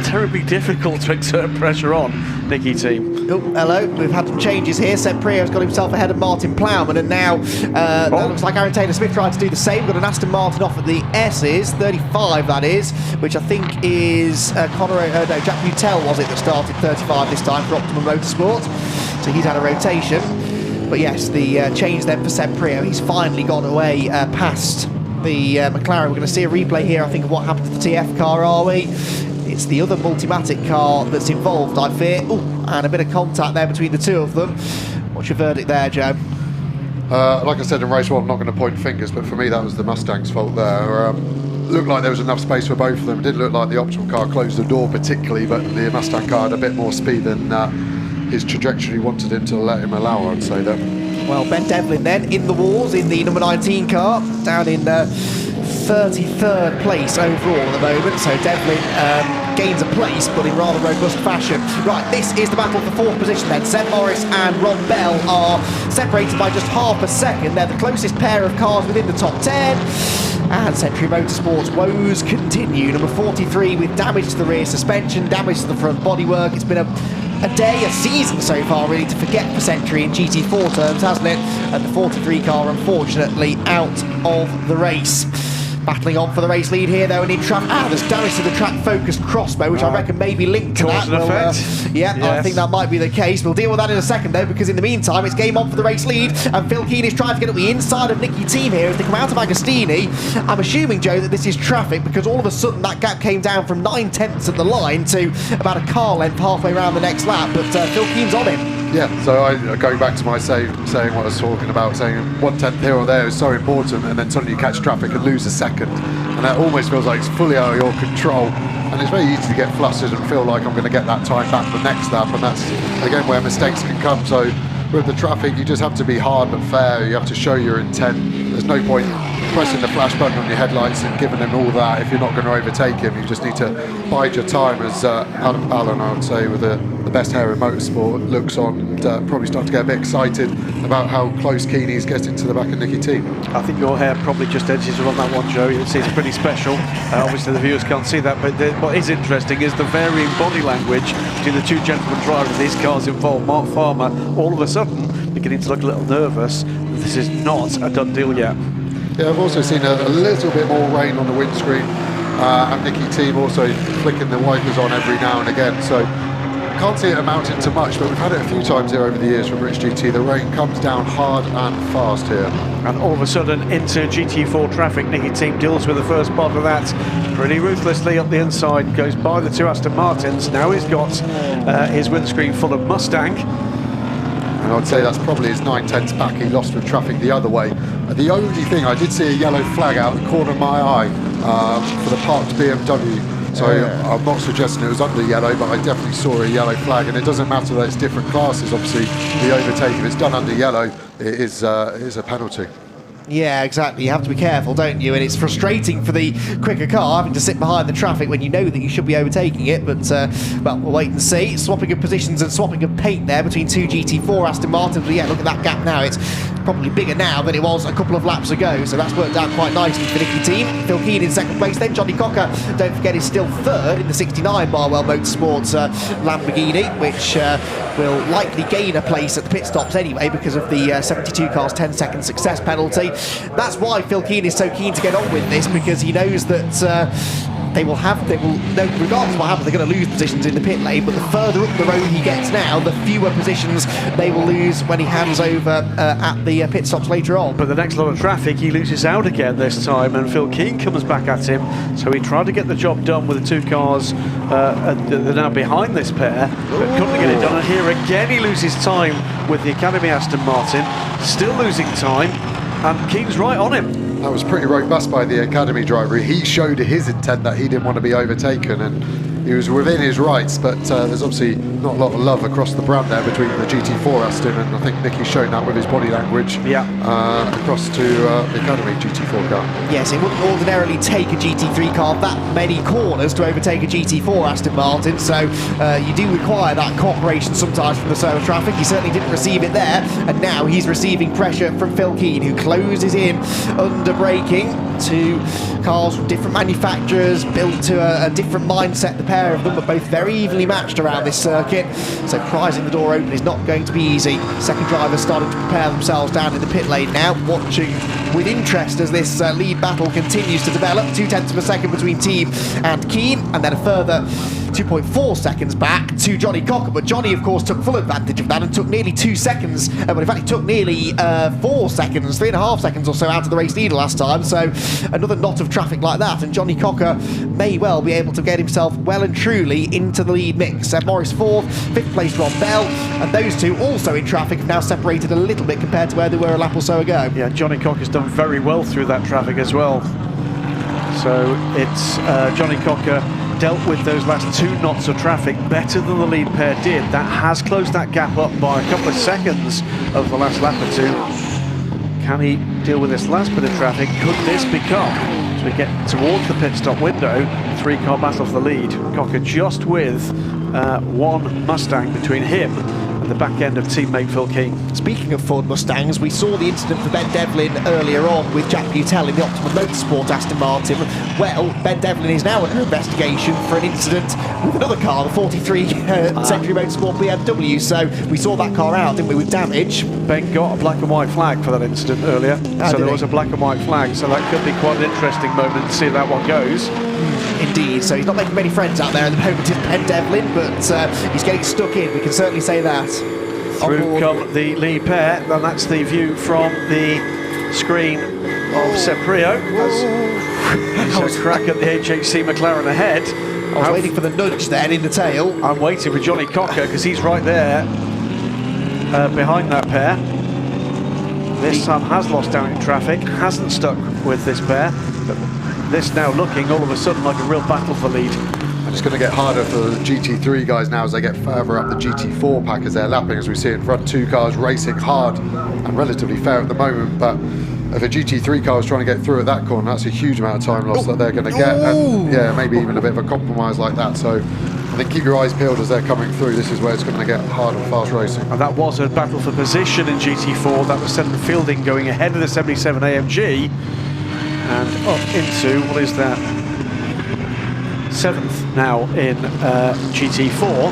terribly difficult to exert pressure on, Nicky Team. Oh, hello. We've had some changes here. Seb Prio's got himself ahead of Martin PLOWMAN, and now that looks like Aaron Taylor-Smith tried to do the same. Got an Aston Martin off at the S's, 35 that is, which I think is Jack Butel, was it, that started 35 this time for Optimum Motorsport. So he's had a rotation. But yes, the change then for Seb Prio. He's finally gone away past the McLaren. We're going to see a replay here, I think, of what happened to the TF car, are we? It's the other Multimatic car that's involved, I fear. Ooh, and a bit of contact there between the two of them. What's your verdict there, Joe? Like I said in race one, I'm not going to point fingers, but for me that was the Mustang's fault there. Looked like there was enough space for both of them. It didn't look like the Optimum car closed the door particularly, but the Mustang car had a bit more speed than his trajectory wanted him to let him allow, I'd say that. Well, Ben Devlin then in the wars in the number 19 car, down in 33rd place overall at the moment. So Devlin gains a place, but in rather robust fashion. Right, this is the battle for 4th position then. Seb Morris and Ron Bell are separated by just half a second. They're the closest pair of cars within the top 10. And Century Motorsports woes continue. Number 43 with damage to the rear suspension, damage to the front bodywork. It's been a day, a season so far really to forget for Century in GT4 terms, hasn't it? And the 43 car unfortunately out of the race. Battling on for the race lead here though, and in track, there's damage to the track-focused crossbow, which I reckon may be linked to that. Yeah, yes. I think that might be the case. We'll deal with that in a second though, because in the meantime, it's game on for the race lead, and Phil Keane is trying to get up the inside of Nicky Team here as they come out of Agostini. I'm assuming, Joe, that this is traffic, because all of a sudden that gap came down from 9/10 at the line to about a car length halfway around the next lap, but Phil Keane's on him. Yeah, so going back to my saying what I was talking about, saying 1/10 here or there is so important, and then suddenly you catch traffic and lose a second, and that almost feels like it's fully out of your control, and it's very easy to get flustered and feel like I'm going to get that time back the next lap, and that's again where mistakes can come. So with the traffic, you just have to be hard but fair. You have to show your intent. There's no point pressing the flash button on your headlights and giving them all that if you're not going to overtake him. You just need to bide your time, as Adam Allen, I would say, with the best hair in motorsport, looks on, and probably start to get a bit excited about how close Keane is getting to the back of Nicky T. I think your hair probably just edges on that one, Joe. It's pretty special. Obviously the viewers can't see that, but what is interesting is the varying body language between the two gentlemen driving these cars involved. Mark Farmer all of a sudden beginning to look a little nervous. This is not a done deal yet. Yeah, I've also seen a little bit more rain on the windscreen, and Nicky Team also flicking the wipers on every now and again, so can't see it amounting to much, but we've had it a few times here over the years from British GT. The rain comes down hard and fast here. And all of a sudden into GT4 traffic. Nicky Team deals with the first part of that pretty ruthlessly up the inside, goes by the two Aston Martins. Now he's got his windscreen full of Mustang. And I'd say that's probably his 9/10 back. He lost with traffic the other way. The only thing, I did see a yellow flag out the corner of my eye for the parked BMW. So I'm not suggesting it was under yellow, but I definitely saw a yellow flag. And it doesn't matter that it's different classes. Obviously, the overtake, if it's done under yellow, it is a penalty. Yeah, exactly. You have to be careful, don't you? And it's frustrating for the quicker car having to sit behind the traffic when you know that you should be overtaking it. But well, we'll wait and see. Swapping of positions and swapping of paint there between two GT4 Aston Martins. But yeah, look at that gap now. It's probably bigger now than it was a couple of laps ago. So that's worked out quite nicely for Nicky Team. Phil Keane in second place. Then Johnny Cocker, don't forget, is still third in the 69 Barwell Motorsports Lamborghini, which will likely gain a place at the pit stops anyway because of the 72 car's 10-second success penalty. That's why Phil Keane is so keen to get on with this, because he knows that they will know, regardless of what happens, they're going to lose positions in the pit lane, but the further up the road he gets now, the fewer positions they will lose when he hands over at the pit stops later on. But the next lot of traffic, he loses out again this time, and Phil Keane comes back at him, so he tried to get the job done with the two cars that are now behind this pair, but couldn't get it done, and here again he loses time with the Academy Aston Martin, still losing time, and Keane's right on him. That was pretty robust by the Academy driver. He showed his intent that he didn't want to be overtaken, and he was within his rights, but there's obviously not a lot of love across the brand there between the GT4 Aston, and I think Nicky's shown that with his body language across to the Academy GT4 car. Yes, it wouldn't ordinarily take a GT3 car that many corners to overtake a GT4 Aston Martin, so you do require that cooperation sometimes from the server traffic. He certainly didn't receive it there, and now he's receiving pressure from Phil Keane, who closes in under braking. Two cars from different manufacturers, built to a different mindset, the pair of them, but both very evenly matched around this circuit, so prizing the door open is not going to be easy. Second drivers starting to prepare themselves down in the pit lane now, watching with interest as this lead battle continues to develop. 0.2 of a second between Team and Keane, and then a further 2.4 seconds back to Johnny Cocker, but Johnny of course took full advantage of that and took nearly 2 seconds, but in fact he took nearly 4 seconds, 3.5 seconds or so out of the race leader last time, so another knot of traffic like that, and Johnny Cocker may well be able to get himself well and truly into the lead mix. Seb Morris 4th, 5th place Ron Bell, and those two also in traffic have now separated a little bit compared to where they were a lap or so ago. Yeah, Johnny Cocker's done very well through that traffic as well. So it's Johnny Cocker dealt with those last 2 knots of traffic better than the lead pair did. That has closed that gap up by a couple of seconds over the last lap or 2. Can he deal with this last bit of traffic? Could this become, as we get towards the pit stop window, 3-car battle for the lead? Cocker just with 1 Mustang between him and the back end of teammate Phil King. Speaking of Ford Mustangs, we saw the incident for Ben Devlin earlier on with Jack Butel in the Optimum Motorsport Aston Martin. Well, Ben Devlin is now under investigation for an incident with another car, the 43 Century Motorsport BMW. So we saw that car out, didn't we, with damage. Ben got a black and white flag for that incident earlier. So there was a black and white flag, so that could be quite an interesting moment to see how that one goes. Indeed, so he's not making many friends out there at the moment, is Ben Devlin, but he's getting stuck in, we can certainly say that. Through come the lead pair, and that's the view from the screen of Seprio. He's a crack at the HHC McLaren ahead. I was waiting for the nudge then in the tail. I'm waiting for Johnny Cocker because he's right there behind that pair. This time has lost out in traffic, hasn't stuck with this pair, but this now looking all of a sudden like a real battle for lead. And it's going to get harder for the GT3 guys now as they get further up the GT4 pack as they're lapping, as we see in front, 2 cars racing hard and relatively fair at the moment. But if a GT3 car is trying to get through at that corner, that's a huge amount of time loss that they're going to get. And yeah, maybe even a bit of a compromise like that. So I think keep your eyes peeled as they're coming through. This is where it's going to get hard and fast racing. And that was a battle for position in GT4. That was Snetterton Fielding going ahead of the 77 AMG and up into, what is that, 7th now in GT4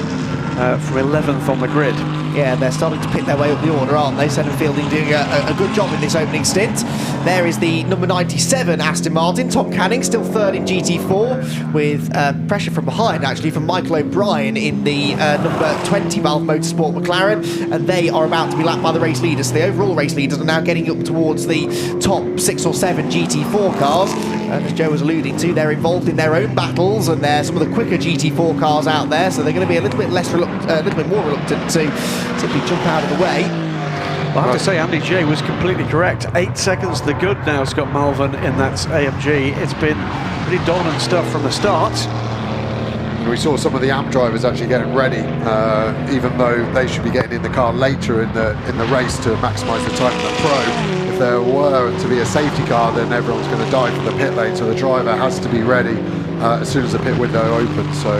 from 11th on the grid. Yeah, they're starting to pick their way up the order, aren't they? Snetterton Fielding doing a good job in this opening stint. There is the number 97 Aston Martin, Tom Canning, still 3rd in GT4, with pressure from behind, actually, from Michael O'Brien in the number 20 Valve Motorsport McLaren, and they are about to be lapped by the race leaders. So the overall race leaders are now getting up towards the top 6 or 7 GT4 cars. And as Joe was alluding to, they're involved in their own battles, and they're some of the quicker GT4 cars out there, so they're going to be a little bit less a little bit more reluctant to simply jump out of the way. I have to say, Andy J was completely correct. 8 seconds to the good now, Scott Malvern in that AMG. It's been pretty dominant stuff from the start. And we saw some of the AMP drivers actually getting ready, even though they should be getting in the car later in the race to maximise the time of the Pro. If there were to be a safety car, then everyone's going to die for the pit lane, so the driver has to be ready as soon as the pit window opens. So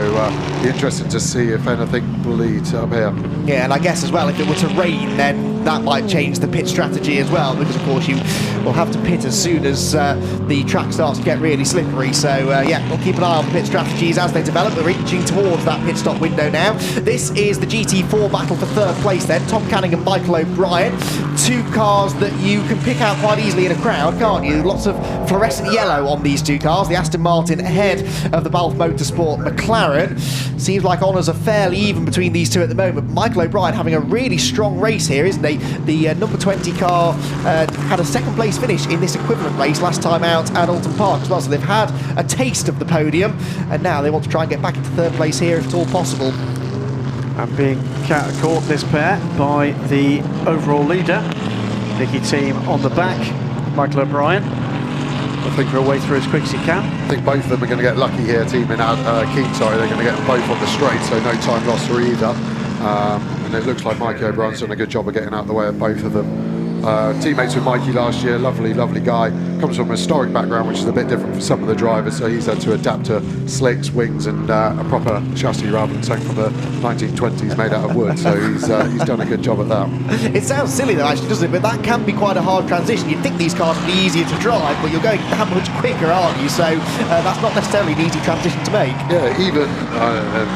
be interesting to see if anything bleeds up here. Yeah, and I guess as well, if it were to rain, then that might change the pit strategy as well, because of course you will have to pit as soon as the track starts to get really slippery. So yeah, we'll keep an eye on the pit strategies as they develop. We're inching towards that pit stop window now. This is the GT4 battle for 3rd place then. Tom Canning and Michael O'Brien. 2 cars that you can pick out quite easily in a crowd, can't you? Lots of fluorescent yellow on these 2 cars. The Aston Martin ahead of the Balf Motorsport McLaren. Seems like honours are fairly even between these 2 at the moment. Michael O'Brien having a really strong race here, isn't he? The number 20 car had a 2nd place finish in this equivalent race last time out at Alton Park as well, so they've had a taste of the podium, and now they want to try and get back into 3rd place here if at all possible. And being caught, this pair, by the overall leader, Nicky Team on the back, Michael O'Brien. Looking for a way through as quick as he can. I think both of them are going to get lucky here, teaming out Keane, sorry. They're going to get them both on the straight, so no time lost for either. And it looks like Mikey O'Brien's done a good job of getting out of the way of both of them. Teammates with Mikey last year, lovely guy. Comes from a historic background, which is a bit different for some of the drivers, so he's had to adapt to slicks, wings, and a proper chassis rather than something from the 1920s made out of wood. So he's done a good job at that. It sounds silly though, actually, doesn't it? But that can be quite a hard transition. You'd think these cars would be easier to drive, but you're going that much quicker, aren't you? So that's not necessarily an easy transition to make. Yeah, even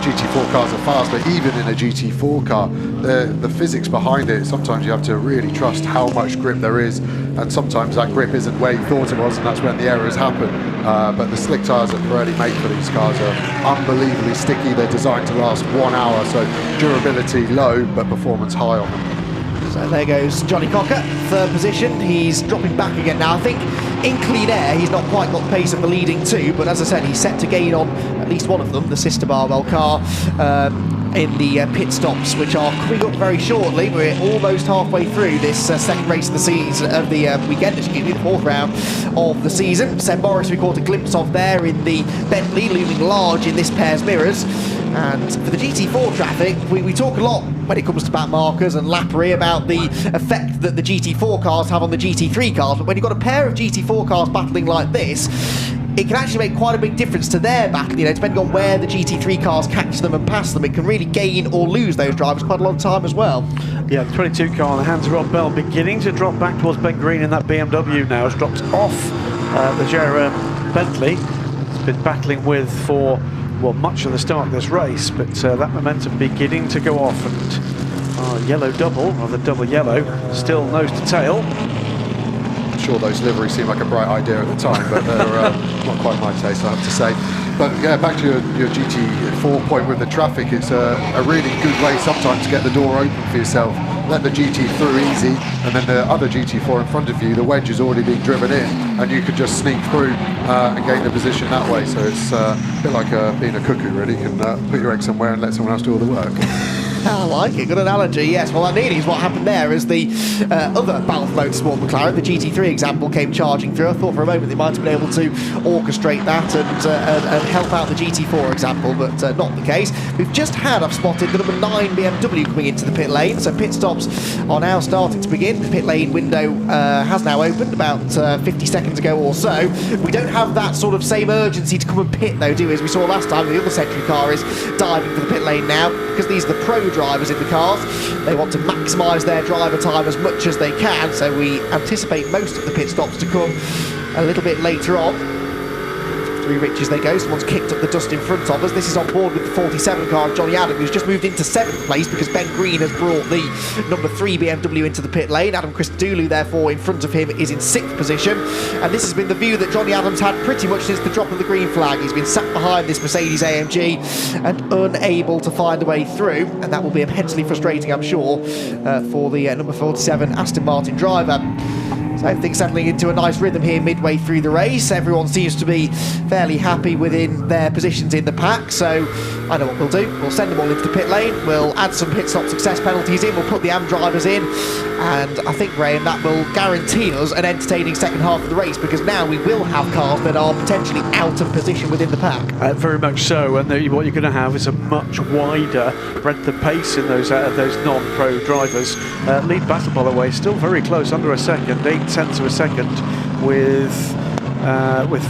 GT4 cars are fast, but even in a GT4 car, the physics behind it, sometimes you have to really trust how much grip there is, and sometimes that grip isn't where you thought it was, and that's when the errors happen. But the slick tyres that Pirelli make for these cars are unbelievably sticky. They're designed to last 1 hour, so durability low but performance high on them. So there goes Johnny Cocker, 3rd position. He's dropping back again now. I think in clean air he's not quite got the pace of the leading 2, but as I said, he's set to gain on at least one of them, the sister Barwell car. in the pit stops, which are coming up very shortly. We're almost halfway through this second race of the season, of the weekend, excuse me, the fourth round of the season. Seb Morris we caught a glimpse of there in the Bentley, looming large in this pair's mirrors. And for the GT4 traffic, we talk a lot when it comes to back markers and lappery about the effect that the GT4 cars have on the GT3 cars, but when you've got a pair of GT4 cars battling like this, it can actually make quite a big difference to their battle, you know, depending on where the GT3 cars catch them and pass them. It can really gain or lose those drivers quite a lot of time as well. Yeah, the 22 car in the hands of Rob Bell beginning to drop back towards Ben Green in that BMW now. Has dropped off the Jerem Bentley. It's been battling with for, well, much of the start of this race, but that momentum beginning to go off, and yellow double, or the double yellow, still nose to tail. Sure, those liveries seem like a bright idea at the time, but they're not quite my taste, I have to say. But yeah, back to your GT4 point with the traffic, it's a really good way sometimes to get the door open for yourself. Let the GT through easy, and then the other GT4 in front of you, the wedge is already being driven in, and you could just sneak through and gain the position that way. So it's a bit like being a cuckoo, really. You can put your egg somewhere and let someone else do all the work. I like it, good analogy, yes. Well, that nearly is what happened there as the other Balfe Motorsport McLaren, the GT3 example, came charging through. I thought for a moment they might have been able to orchestrate that and help out the GT4 example, but not the case. We've just had, I've spotted, the number 9 BMW coming into the pit lane, so pit stops are now starting to begin. The pit lane window has now opened about 50 seconds ago or so. We don't have that sort of same urgency to come and pit, though, do we? As we saw last time, the other Century car is diving for the pit lane now, because these are the pro drivers in the cars. They want to maximise their driver time as much as they can, so we anticipate most of the pit stops to come a little bit later on. Through Riches they go, someone's kicked up the dust in front of us. This is on board with the 47 car of Johnny Adam, who's just moved into 7th place because Ben Green has brought the number 3 BMW into the pit lane. Adam Christodoulou, therefore, in front of him is in 6th position. And this has been the view that Johnny Adams had pretty much since the drop of the green flag. He's been sat behind this Mercedes AMG and unable to find a way through, and that will be immensely frustrating, I'm sure, for the number 47 Aston Martin driver. So everything's settling into a nice rhythm here midway through the race. Everyone seems to be fairly happy within their positions in the pack, so I know what we'll do. We'll send them all into the pit lane, we'll add some pit stop success penalties in, we'll put the AM drivers in, and I think, Graham, that will guarantee us an entertaining second half of the race, because now we will have cars that are potentially out of position within the pack. Very much so, and what you're going to have is a much wider breadth of pace in those non-pro drivers. Lead battle, by the way, still very close, under a second, 8/10 of a second, with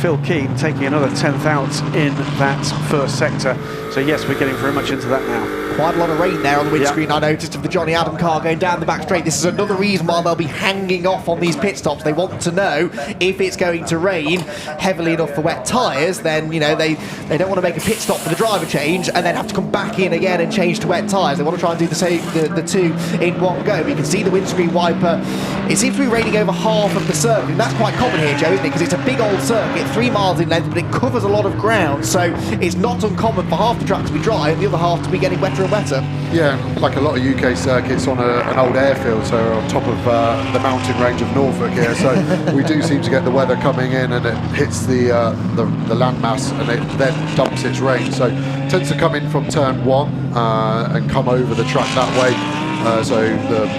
Phil Keane taking another 10th out in that first sector. So yes, we're getting very much into that now. Quite a lot of rain there on the windscreen, I noticed, of the Johnny Adam car going down the back straight. This is another reason why they'll be hanging off on these pit stops. They want to know if it's going to rain heavily enough for wet tyres, then, you know, they don't want to make a pit stop for the driver change and then have to come back in again and change to wet tyres. They want to try and do the two in one go. But you can see the windscreen wiper. It seems to be raining over half of the circuit, and that's quite common here, Joe, isn't it? Because it's a big old circuit, 3 miles in length, but it covers a lot of ground, so it's not uncommon for half the track to be dry and the other half to be getting wetter and wetter. Yeah, like a lot of UK circuits on an old airfield, so on top of the mountain range of Norfolk here, so we do seem to get the weather coming in and it hits the landmass and it then dumps its rain, so it tends to come in from turn 1 and come over the track that way. So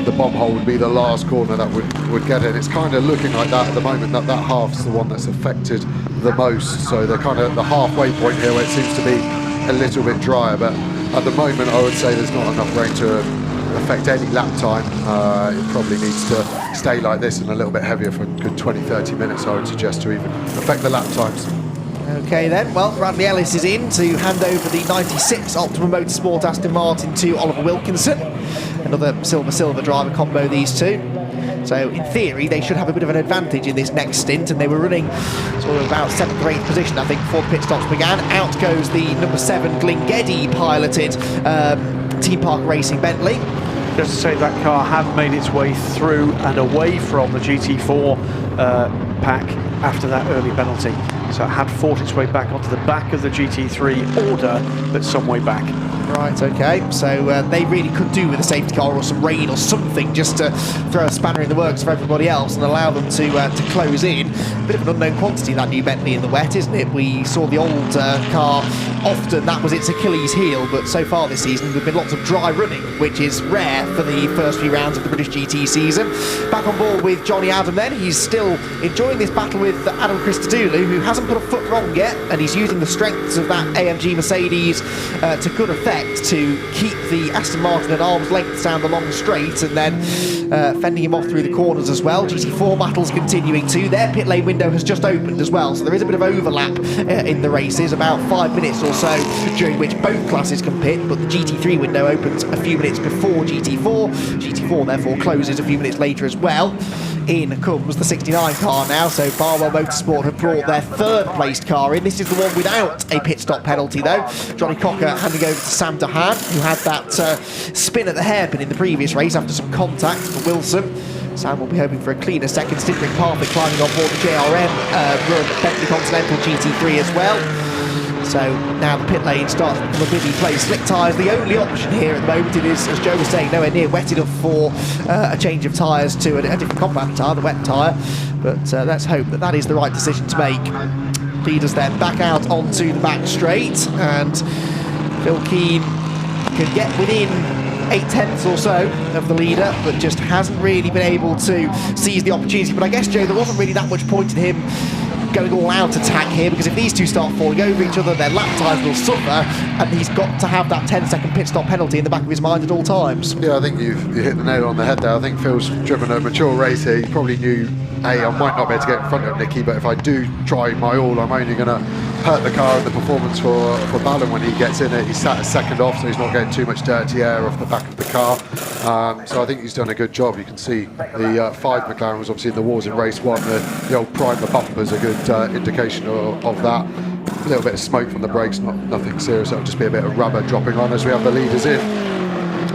the bomb hole would be the last corner that would get in. It's kind of looking like that at the moment, that half's the one that's affected the most. So they're kind of at the halfway point here where it seems to be a little bit drier, but at the moment I would say there's not enough rain to affect any lap time. It probably needs to stay like this and a little bit heavier for a good 20-30 minutes, I would suggest, to even affect the lap times. Okay then, well, Bradley Ellis is in to hand over the 96 Optimum Motorsport Aston Martin to Oliver Wilkinson. Another silver-silver driver combo, these two. So in theory they should have a bit of an advantage in this next stint, and they were running sort of about 7th or 8th position, I think, before the pit stops began. Out goes the number 7 Glingedi piloted Team Park Racing Bentley. Just to say that car had made its way through and away from the GT4 pack after that early penalty. So it had fought its way back onto the back of the GT3 order, but some way back. Right, okay, so they really could do with a safety car or some rain or something just to throw a spanner in the works for everybody else and allow them to close in. A bit of an unknown quantity, that new Bentley in the wet, isn't it? We saw the old car often that was its Achilles heel, but so far this season there've been lots of dry running, which is rare for the first few rounds of the British GT season. Back on board with Johnny Adam then. He's still enjoying this battle with Adam Christodoulou, who hasn't put a foot wrong yet, and he's using the strengths of that AMG Mercedes to good effect to keep the Aston Martin at arm's length down the long straight, and then fending him off through the corners as well. GT4 battles continuing too. Their pit lane window has just opened as well, so there is a bit of overlap in the races, about 5 minutes or so during which both classes can pit, but the GT3 window opens a few minutes before GT4. GT4 therefore closes a few minutes later as well. In comes the 69 car now, so Barwell Motorsport have brought their third placed car in. This is the one without a pit stop penalty though. Johnny Cocker handing over to Sam Dehaan, who had that spin at the hairpin in the previous race after some contact for Wilson. Sam will be hoping for a cleaner second stint. Rick Parfitt climbing on board the JRM run Bentley Continental GT3 as well. So now the pit lane starts to become a busy place. Slick tyres, the only option here at the moment. It is, as Joe was saying, nowhere near wet enough for a change of tyres to a different compact tyre, the wet tyre. But let's hope that that is the right decision to make. Leaders then back out onto the back straight, and Phil Keane can get within 8/10 or so of the leader, but just hasn't really been able to seize the opportunity. But I guess, Joe, there wasn't really that much point in him going all out attack here, because if these two start falling over each other, their lap times will suffer, and he's got to have that 10-second pit stop penalty in the back of his mind at all times. Yeah, I think you hit the nail on the head there. I think Phil's driven a mature race here. He probably knew, hey, I might not be able to get in front of Nicky, but if I do try my all, I'm only going to hurt the car and the performance for Ballon when he gets in it. He's sat a second off, so he's not getting too much dirty air off the back of the car. So I think he's done a good job. You can see the 5 McLaren was obviously in the wars in race 1. The old primer bumper's a good indication of that. A little bit of smoke from the brakes, nothing serious. It'll just be a bit of rubber dropping on as we have the leaders in.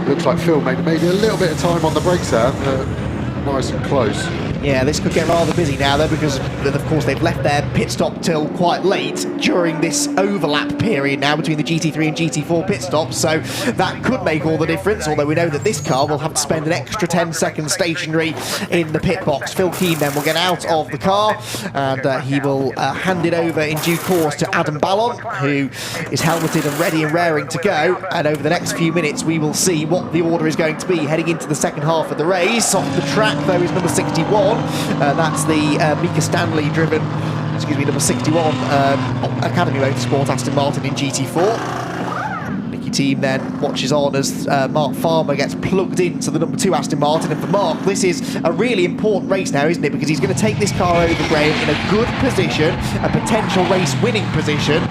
Looks like Phil made maybe a little bit of time on the brakes there. Nice and close. Yeah, this could get rather busy now though, because of course they've left their pit stop till quite late during this overlap period now between the GT3 and GT4 pit stops, so that could make all the difference, although we know that this car will have to spend an extra 10 seconds stationary in the pit box. Phil Keane then will get out of the car, and he will hand it over in due course to Adam Ballon, who is helmeted and ready and raring to go, and over the next few minutes we will see what the order is going to be heading into the second half of the race. Off the track though is number 61. That's the Mika Stanley driven, number 61 Academy Motorsport Aston Martin in GT4. Nicky Team then watches on as Mark Farmer gets plugged into the number 2 Aston Martin, and for Mark this is a really important race now, isn't it, because he's going to take this car over Graham in a good position, a potential race winning position.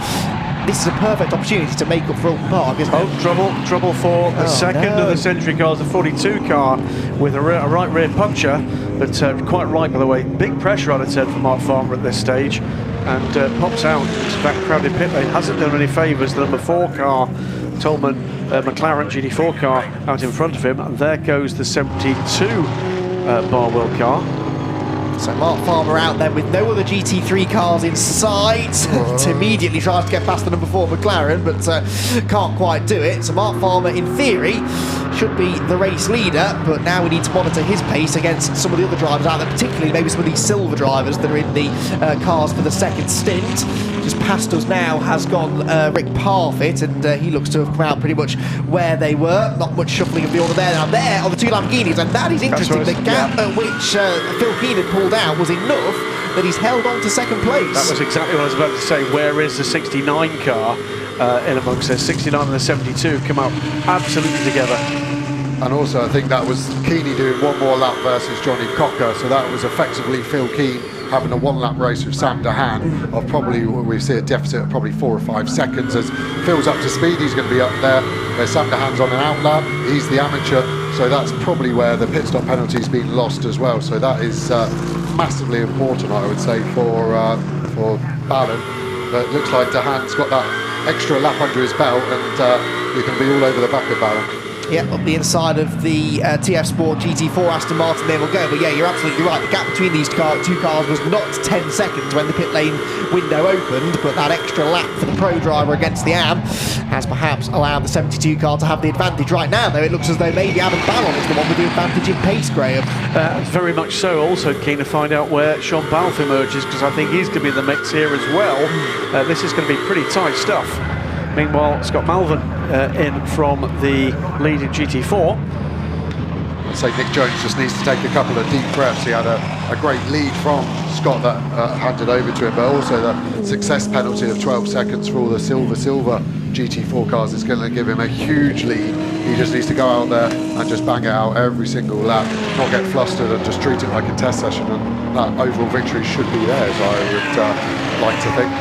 This is a perfect opportunity to make up for Alton Park, isn't it? Trouble for the second of the Century cars, the 42 car, with a right rear puncture, but quite right, by the way. Big pressure, I'd have said, for Mark Farmer at this stage, and pops out into that crowded pit lane. Hasn't done any favours. The number 4 car, Tolman McLaren GT4 car, out in front of him, and there goes the 72 Barwell car. So Mark Farmer out then with no other GT3 cars in sight. Immediately tries to get past the number 4 McLaren, but can't quite do it. So Mark Farmer, in theory, should be the race leader, but now we need to monitor his pace against some of the other drivers out there, particularly maybe some of these silver drivers that are in the cars for the second stint. Just past us now has gone Rick Parfitt, and he looks to have come out pretty much where they were. Not much shuffling of the order there. Now there are the 2 Lamborghinis, and that is interesting. The gap at which Phil Keane had pulled out was enough that he's held on to second place. That was exactly what I was about to say. Where is the 69 car in amongst this? 69 and the 72 come out absolutely together. And also I think that was Keeney doing one more lap versus Johnny Cocker, so that was effectively Phil Keane having a 1-lap race with Sam Dehaan of probably, we see a deficit of probably 4 or 5 seconds. As Phil's up to speed, he's going to be up there. Where Sam Dehaan's on an out lap, he's the amateur, so that's probably where the pit stop penalty's been lost as well. So that is massively important, I would say, for Ballon. But it looks like Dehaan's got that extra lap under his belt, and he can be all over the back of Ballon. Yeah, up the inside of the TF Sport GT4 Aston Martin there will go. But yeah, you're absolutely right. The gap between these two cars was not 10 seconds when the pit lane window opened, but that extra lap for the pro driver against the AM has perhaps allowed the 72 car to have the advantage. Right now, though, it looks as though maybe Adam Ballon is the one with the advantage in pace, Graham. Very much so. Also keen to find out where Sean Balfe emerges, because I think he's going to be in the mix here as well. This is going to be pretty tight stuff. Meanwhile, Scott Malvern in from the lead in GT4. I'd say Nick Jones just needs to take a couple of deep breaths. He had a great lead from Scott that handed over to him, but also the success penalty of 12 seconds for all the silver GT4 cars is going to give him a huge lead. He just needs to go out there and just bang it out every single lap, not get flustered and just treat it like a test session, and that overall victory should be theirs, I would like to think.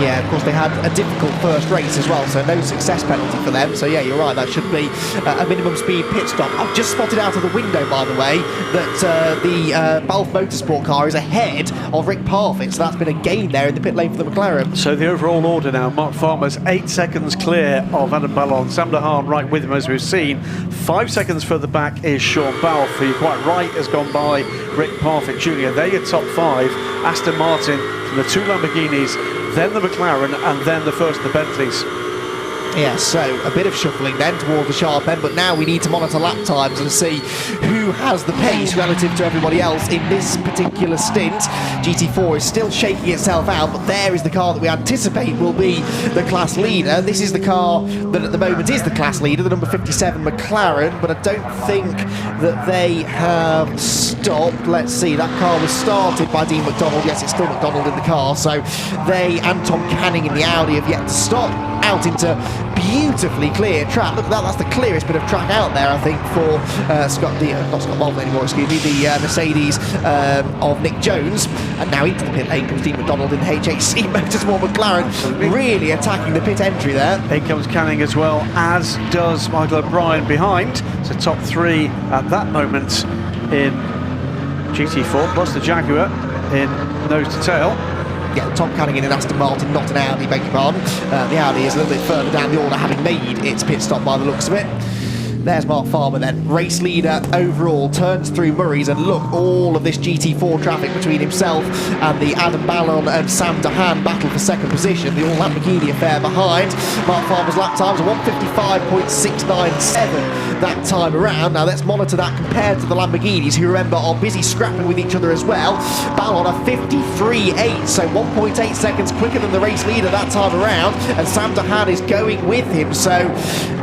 Yeah, of course they had a difficult first race as well, so no success penalty for them. So yeah, you're right, that should be a minimum speed pit stop. I've just spotted out of the window, by the way, that the Balf Motorsport car is ahead of Rick Parfitt, so that's been a gain there in the pit lane for the McLaren. So the overall order now, Mark Farmer's 8 seconds clear of Adam Ballon, Sam DeHaan right with him as we've seen. 5 seconds further back is Sean Balf, who you're quite right has gone by Rick Parfitt Jr. They're your top 5. Aston Martin from the 2 Lamborghinis, then the McLaren, and then the first of the Bentleys. Yeah, so a bit of shuffling then toward the sharp end, but now we need to monitor lap times and see who has the pace relative to everybody else in this particular stint. GT4 is still shaking itself out, but there is the car that we anticipate will be the class leader. This is the car that at the moment is the class leader, the number 57 McLaren, but I don't think that they have stopped. Let's see, that car was started by Dean McDonald. Yes, it's still McDonald in the car, so they and Tom Canning in the Audi have yet to stop out into beautifully clear track. Look at that, that's the clearest bit of track out there, I think, for not Scott Malvern anymore, excuse me, the Mercedes of Nick Jones. And now into the pit lane comes Dean McDonald in the HHC Motorsport McLaren, really attacking the pit entry there. Here comes Canning as well, as does Michael O'Brien behind. So top 3 at that moment in GT4, plus the Jaguar in nose to tail. Yeah, Tom Canning in an Aston Martin, not an Audi, beg your pardon. The Audi is a little bit further down the order, having made its pit stop by the looks of it. There's Mark Farmer then, race leader overall, turns through Murray's, and look, all of this GT4 traffic between himself and the Adam Ballon and Sam DeHaan battle for second position, the all-Lamborghini affair behind. Mark Farmer's lap times are 1:55.697 that time around. Now let's monitor that compared to the Lamborghinis, who remember are busy scrapping with each other as well. Ballon a 53.8, so 1.8 seconds quicker than the race leader that time around, and Sam DeHaan is going with him, so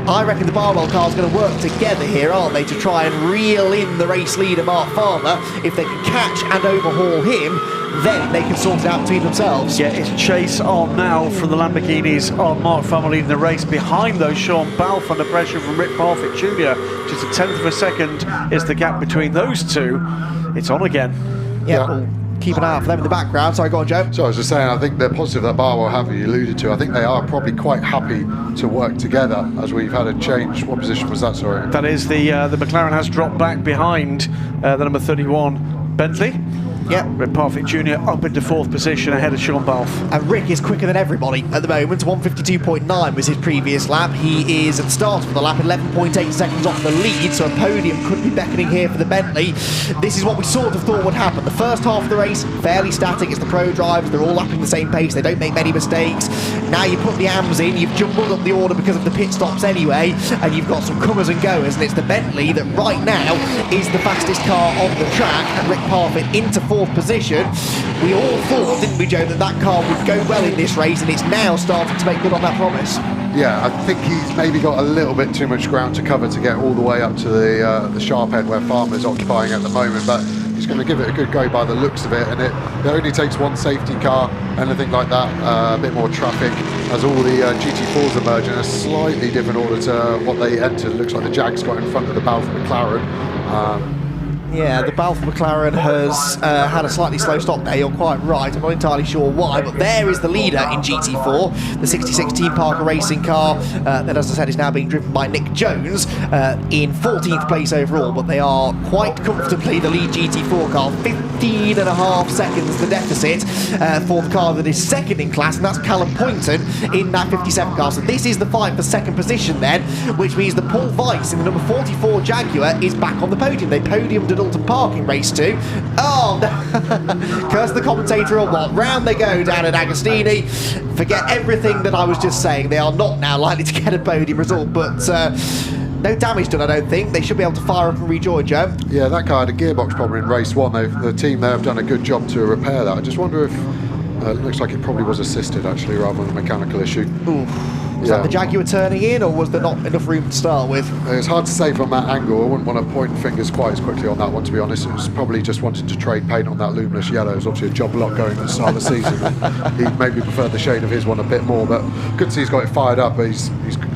I reckon the Barwell car's going to work together here, aren't they, to try and reel in the race leader Mark Farmer. If they can catch and overhaul him, then they can sort it out between themselves. Yeah, it's chase on now from the Lamborghinis on Mark Farmer leading the race. Behind those, Sean Balf under pressure from Rick Parfitt Jr. Just a tenth of a second is the gap between those two. It's on again. Yeah. We'll keep an eye out for them in the background. Sorry, go on, Joe. So I was just saying, I think the positive that Barwell have, you alluded to, I think they are probably quite happy to work together as we've had a change. What position was that, sorry? That is the McLaren has dropped back behind the number 31 Bentley. Yep. Rick Parfitt Jr. up into 4th position ahead of Sean Balf. And Rick is quicker than everybody at the moment. 1:52.9 was his previous lap. He is at the start of the lap 11.8 seconds off the lead, so a podium could be beckoning here for the Bentley. This is what we sort of thought would happen. The first half of the race, fairly static. It's the pro drivers. They're all lapping the same pace. They don't make many mistakes. Now you put the AMs in. You've jumbled up the order because of the pit stops anyway, and you've got some comers and goers, and it's the Bentley that right now is the fastest car on the track, and Rick Parfitt into 4th position. We all thought, didn't we, Joe, that that car would go well in this race, and it's now starting to make good on that promise. Yeah, I think he's maybe got a little bit too much ground to cover to get all the way up to the sharp end where Farmer's occupying at the moment, but he's going to give it a good go by the looks of it, and it only takes one safety car, anything like that, a bit more traffic as all the GT4s emerge in a slightly different order to what they entered. It looks like the Jags got in front of the Balf McLaren. Yeah, the Balf McLaren has had a slightly slow stop there, you're quite right. I'm not entirely sure why, but there is the leader in GT4, the 66 Team Parker racing car that, as I said, is now being driven by Nick Jones in 14th place overall, but they are quite comfortably the lead GT4 car. 15.5 seconds the deficit for the car that is second in class, and that's Callum Poynton in that 57 car. So this is the fight for second position then, which means that Paul Weiss in the number 44 Jaguar is back on the podium. They podiumed at Alton Park in race 2. Oh, curse the commentator or what? Round they go down at Agostini. Forget everything that I was just saying. They are not now likely to get a podium result, but no damage done, I don't think. They should be able to fire up and rejoin, Joe. Yeah, that car had a gearbox problem in race 1. The team there have done a good job to repair that. I just wonder if it looks like it probably was assisted actually rather than a mechanical issue. Ooh. Was that the Jaguar turning in, or was there not enough room to start with? It's hard to say from that angle. I wouldn't want to point fingers quite as quickly on that one, to be honest. It was probably just wanting to trade paint on that luminous yellow. It was obviously a job lot going at the start of the season. He maybe preferred the shade of his one a bit more, but good to see he's got it fired up, but he's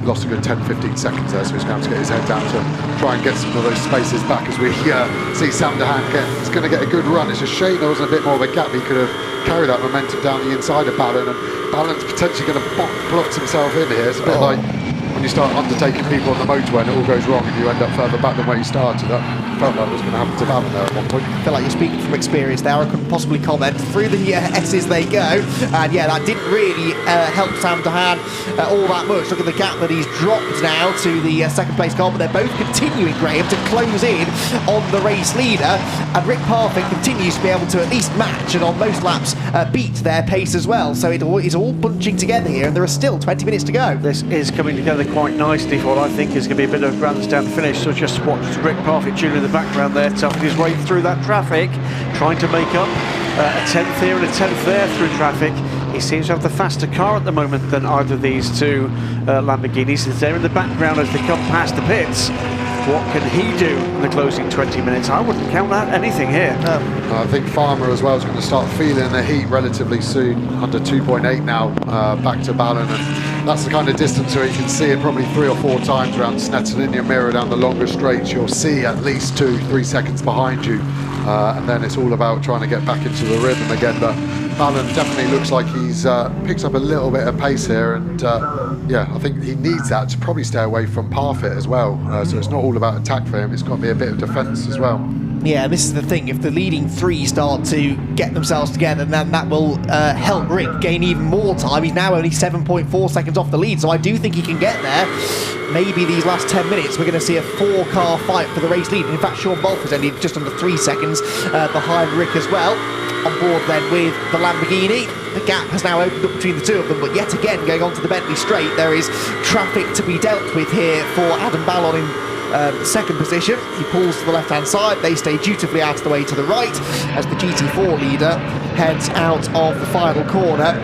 lost a good 10-15 seconds there, so he's going to have to get his head down to try and get some of those spaces back as we see Sam DeHaan he's going to get a good run. It's a shame there wasn't a bit more of a gap. He could have carried that momentum down the inside of Ballon, and Ballon's potentially going to box himself in here. It's a bit like when you start undertaking people on the motorway and it all goes wrong and you end up further back than where you started. That felt like it was going to happen to Ballon there at one point. I feel like you're speaking from experience there. I couldn't possibly comment. Through the S's they go, and yeah, that didn't really help Sam DeHaan all that much. Look at the gap that he's dropped now to the second place car, but they're both continuing, Graham, to close in on the race leader, and Rick Parfitt continues to be able to at least match and on most laps beat their pace as well. So it's all bunching together here, and there are still 20 minutes to go. This is coming together quite nicely for what I think is going to be a bit of a grandstand finish. So just watch Rick Parfitt in the background there, toughing his way through that traffic, trying to make up a 10th here and a 10th there through traffic. He seems to have the faster car at the moment than either of these two Lamborghinis. He's there in the background as they come past the pits. What can he do in the closing 20 minutes? I wouldn't count that anything here. No. I think Farmer as well is going to start feeling the heat relatively soon, under 2.8 now, back to Ballon, and that's the kind of distance where you can see it probably 3 or 4 times around Snetterton. In your mirror down the longer straights, you'll see at least 2-3 seconds behind you, and then it's all about trying to get back into the rhythm again. But Ballon definitely looks like he's picks up a little bit of pace here, and yeah, I think he needs that to probably stay away from Parfitt as well. So it's not all about attack for him, it's got to be a bit of defence as well. Yeah, this is the thing. If the leading 3 start to get themselves together, then that will help Rick gain even more time. He's now only 7.4 seconds off the lead, so I do think he can get there. Maybe these last 10 minutes, we're going to see a 4-car fight for the race lead. In fact, Sean Bolf is only just under 3 seconds behind Rick as well. On board then with the Lamborghini. The gap has now opened up between the two of them, but yet again, going on to the Bentley straight, there is traffic to be dealt with here for Adam Ballon in second position. He pulls to the left-hand side. They stay dutifully out of the way to the right as the GT4 leader heads out of the final corner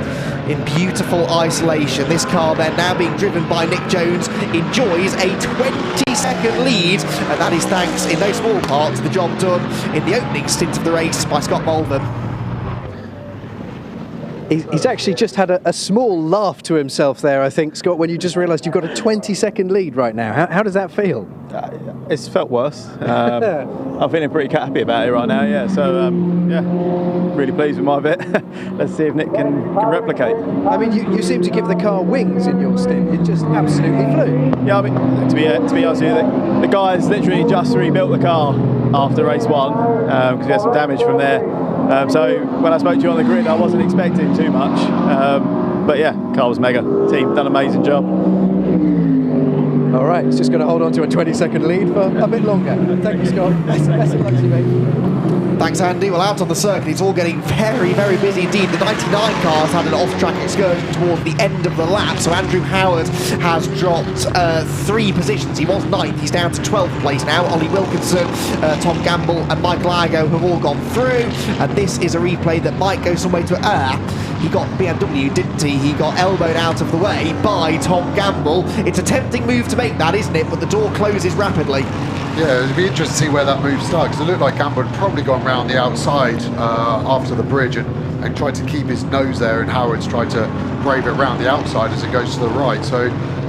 in beautiful isolation. This car then, now being driven by Nick Jones, enjoys a 20-second lead, and that is thanks in no small part to the job done in the opening stint of the race by Scott Bolden. He's actually just had a small laugh to himself there, I think, Scott, when you just realised you've got a 20-second lead right now. How does that feel? It's felt worse. I'm feeling pretty happy about it right now, yeah. So, yeah, really pleased with my bit. Let's see if Nick can replicate. I mean, you seem to give the car wings in your stint. It just absolutely flew. Yeah, I mean, to be honest with you, the guys literally just rebuilt the car after race 1 because we had some damage from there. So when I spoke to you on the grid, I wasn't expecting too much. But yeah, car was mega. Team done an amazing job. All right, it's just going to hold on to a 20-second lead for a bit longer. Thank you, Scott. Best of luck to you, mate. Thanks, Andy. Well, out on the circuit, it's all getting very, very busy indeed. The 99 cars had an off-track excursion towards the end of the lap, so Andrew Howard has dropped 3 positions. He was 9th, he's down to 12th place now. Ollie Wilkinson, Tom Gamble and Michael Argo have all gone through, and this is a replay that might go some way to he got BMW, didn't he? He got elbowed out of the way by Tom Gamble. It's a tempting move to make that, isn't it? But the door closes rapidly. Yeah, it'd be interesting to see where that move starts, because it looked like Gamble had probably gone round the outside after the bridge and tried to keep his nose there, and Howard's tried to brave it round the outside as it goes to the right. So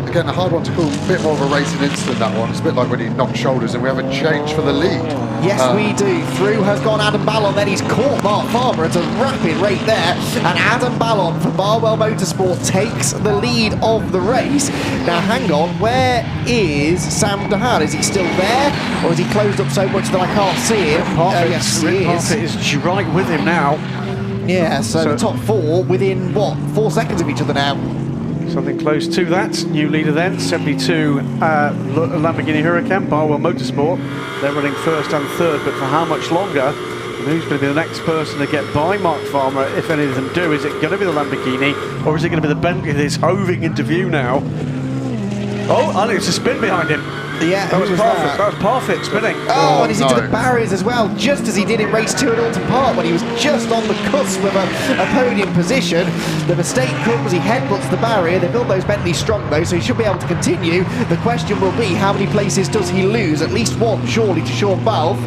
again, a hard one to call, a bit more of a racing incident, that one. It's a bit like when he knocked shoulders and we have a change for the lead. Yes, we do. Through has gone Adam Ballon, then he's caught Mark Farmer at a rapid rate there, and Adam Ballon for Barwell Motorsport takes the lead of the race. Now hang on, where is Sam DeHaan? Is he still there, or has he closed up so much that I can't see him? Yes, he Parfitt is right with him now. Yeah, so the top 4 within, what, 4 seconds of each other now? Something close to that. New leader then, 72 Lamborghini Huracan, Barwell Motorsport. They're running first and third, but for how much longer? And who's going to be the next person to get by Mark Farmer, if any of them do? Is it going to be the Lamborghini, or is it going to be the Bentley that's hoving into view now? Oh, and it's a spin behind him. Yeah, That was who Parfit. That was Parfit spinning. Oh, and he's into no. the barriers as well, just as he did in race 2 at Alton Park when he was just on the cusp of a podium position. The mistake comes, he headbutts the barrier. They build those Bentleys strong though, so he should be able to continue. The question will be, how many places does he lose? At least one, surely, to Sean Balfe.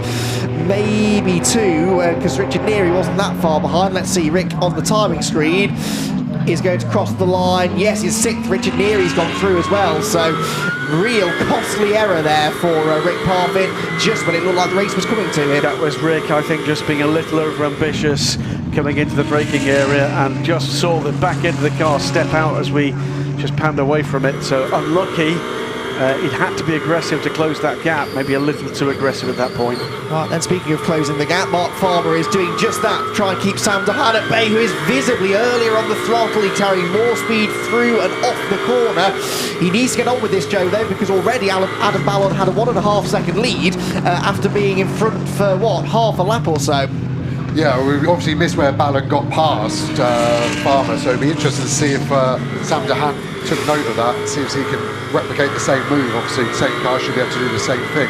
Maybe 2, because Richard Neary wasn't that far behind. Let's see, Rick on the timing screen is going to cross the line. Yes, he's 6th. Richard Neary's gone through as well, so real costly error there for Rick Parfit, just when it looked like the race was coming to him. That was Rick, I think, just being a little over-ambitious coming into the braking area, and just saw the back end of the car step out as we just panned away from it. So unlucky. He'd had to be aggressive to close that gap, maybe a little too aggressive at that point. Right, then speaking of closing the gap, Mark Farmer is doing just that to try and keep Sam Dehan at bay, who is visibly earlier on the throttle. He's carrying more speed through and off the corner. He needs to get on with this, Joe, though, because already Adam Ballon had a 1.5 second lead after being in front for, what, half a lap or so. Yeah, we obviously missed where Ballon got past Farmer, so it'd be interesting to see if Sam Dehan took note of that and see if he can replicate the same move. Obviously, the same car should be able to do the same thing.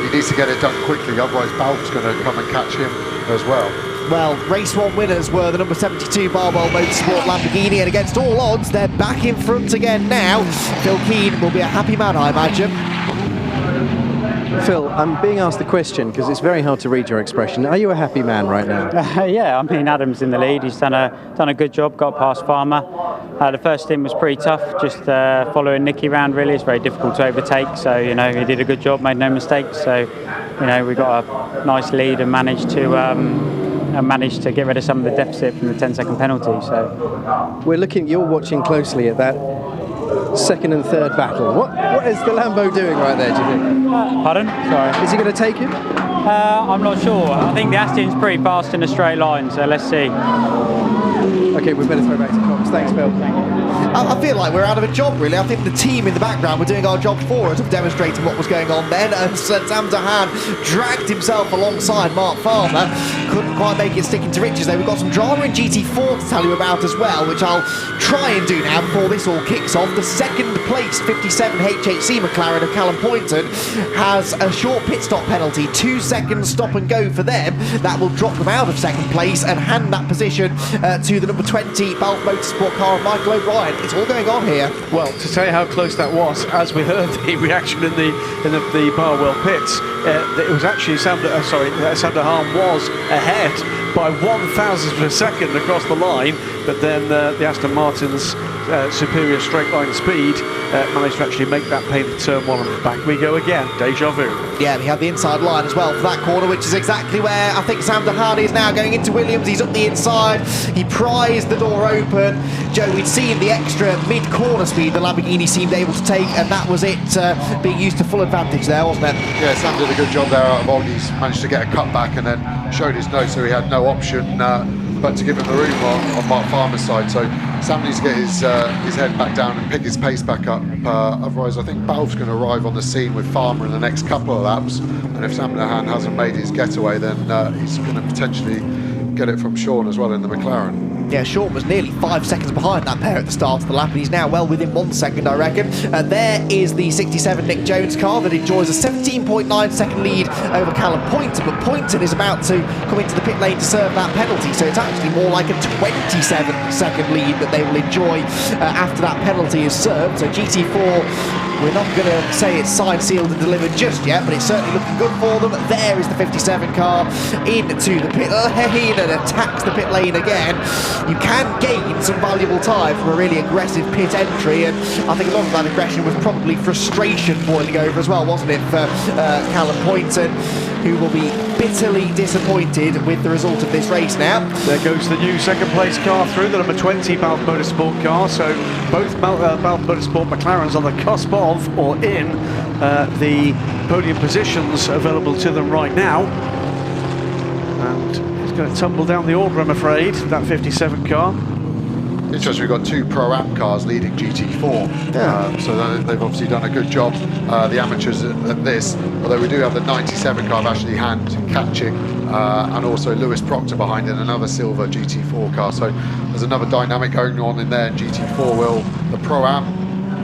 He needs to get it done quickly, otherwise Balfe's going to come and catch him as well. Well, race 1 winners were the number 72 Barbell Motorsport Lamborghini, and against all odds, they're back in front again now. Phil Keane will be a happy man, I imagine. Phil, I'm being asked the question because it's very hard to read your expression. Are you a happy man right now? Yeah, I mean, Adam's in the lead. He's done a good job, got past Farmer. The first stint was pretty tough, just following Nicky round, really. It's very difficult to overtake, so, you know, he did a good job, made no mistakes. So, you know, we got a nice lead and managed to get rid of some of the deficit from the 10-second penalty. So You're watching closely at that second and third battle. What is the Lambo doing right there, do you think? Pardon? Sorry. Is he going to take him? I'm not sure. I think the Aston's pretty fast in a straight line, so let's see. Okay, we better throw back to Cox. Thanks, Phil. I feel like we're out of a job, really. I think the team in the background were doing our job for us of demonstrating what was going on then, and Sam Dehan dragged himself alongside Mark Farmer. Couldn't quite make it stick into riches, though. We've got some drama in GT4 to tell you about as well, which I'll try and do now before this all kicks off. The second place 57 HHC McLaren of Callum Poynton has a short pit stop penalty, 2 seconds stop and go for them. That will drop them out of second place and hand that position to the number 20 Balfe Motorsport car of Michael O'Brien. It's all going on here. Well, to tell you how close that was, as we heard the reaction in the Barwell pits, it was actually Sam Dehan was ahead by 1,000th of a second across the line, but then the Aston Martin's superior straight line speed managed to actually make that painted turn 1, and back we go again. Deja vu. Yeah, and he had the inside line as well for that corner, which is exactly where I think Sam Dehan is now going into Williams. He's up the inside, he pries the door open. Joe, we'd seen the extra mid-corner speed the Lamborghini seemed able to take, and that was it being used to full advantage there, wasn't it? Yeah, Sam did a good job there out of Oldie's, managed to get a cutback and then showed his nose, so he had no option but to give him the room on Mark Farmer's side. So Sam needs to get his head back down and pick his pace back up. Otherwise, I think Balfe's going to arrive on the scene with Farmer in the next couple of laps. And if Sam Dehan hasn't made his getaway, then he's going to potentially get it from Sean as well in the McLaren. Yeah, Sean was nearly 5 seconds behind that pair at the start of the lap, and he's now well within 1 second, I reckon. There is the 67 Nick Jones car that enjoys a 17.9 second lead over Callum Poynton, but Poynton is about to come into the pit lane to serve that penalty, so it's actually more like a 27 second lead that they will enjoy after that penalty is served. So GT4, we're not going to say it's signed, sealed and delivered just yet, but it's certainly looking good for them. There is the 57 car into the pit lane and attacks the pit lane again. You can gain some valuable time from a really aggressive pit entry, and I think a lot of that aggression was probably frustration boiling over as well, wasn't it, for Callum Poynton, who will be bitterly disappointed with the result of this race now. There goes the new second place car through, the number 20 Balfe Motorsport car, so both Balfe Motorsport McLarens on the cusp of or in the podium positions available to them right now. And it's going to tumble down the order, I'm afraid, that 57 car. Interesting, we've got 2 Pro-Am cars leading GT4, so they've obviously done a good job, the amateurs at this, although we do have the 97 car of Ashley Hand catching, and also Lewis Proctor behind in another silver GT4 car, so there's another dynamic going on in there in GT4. Will the Pro-Am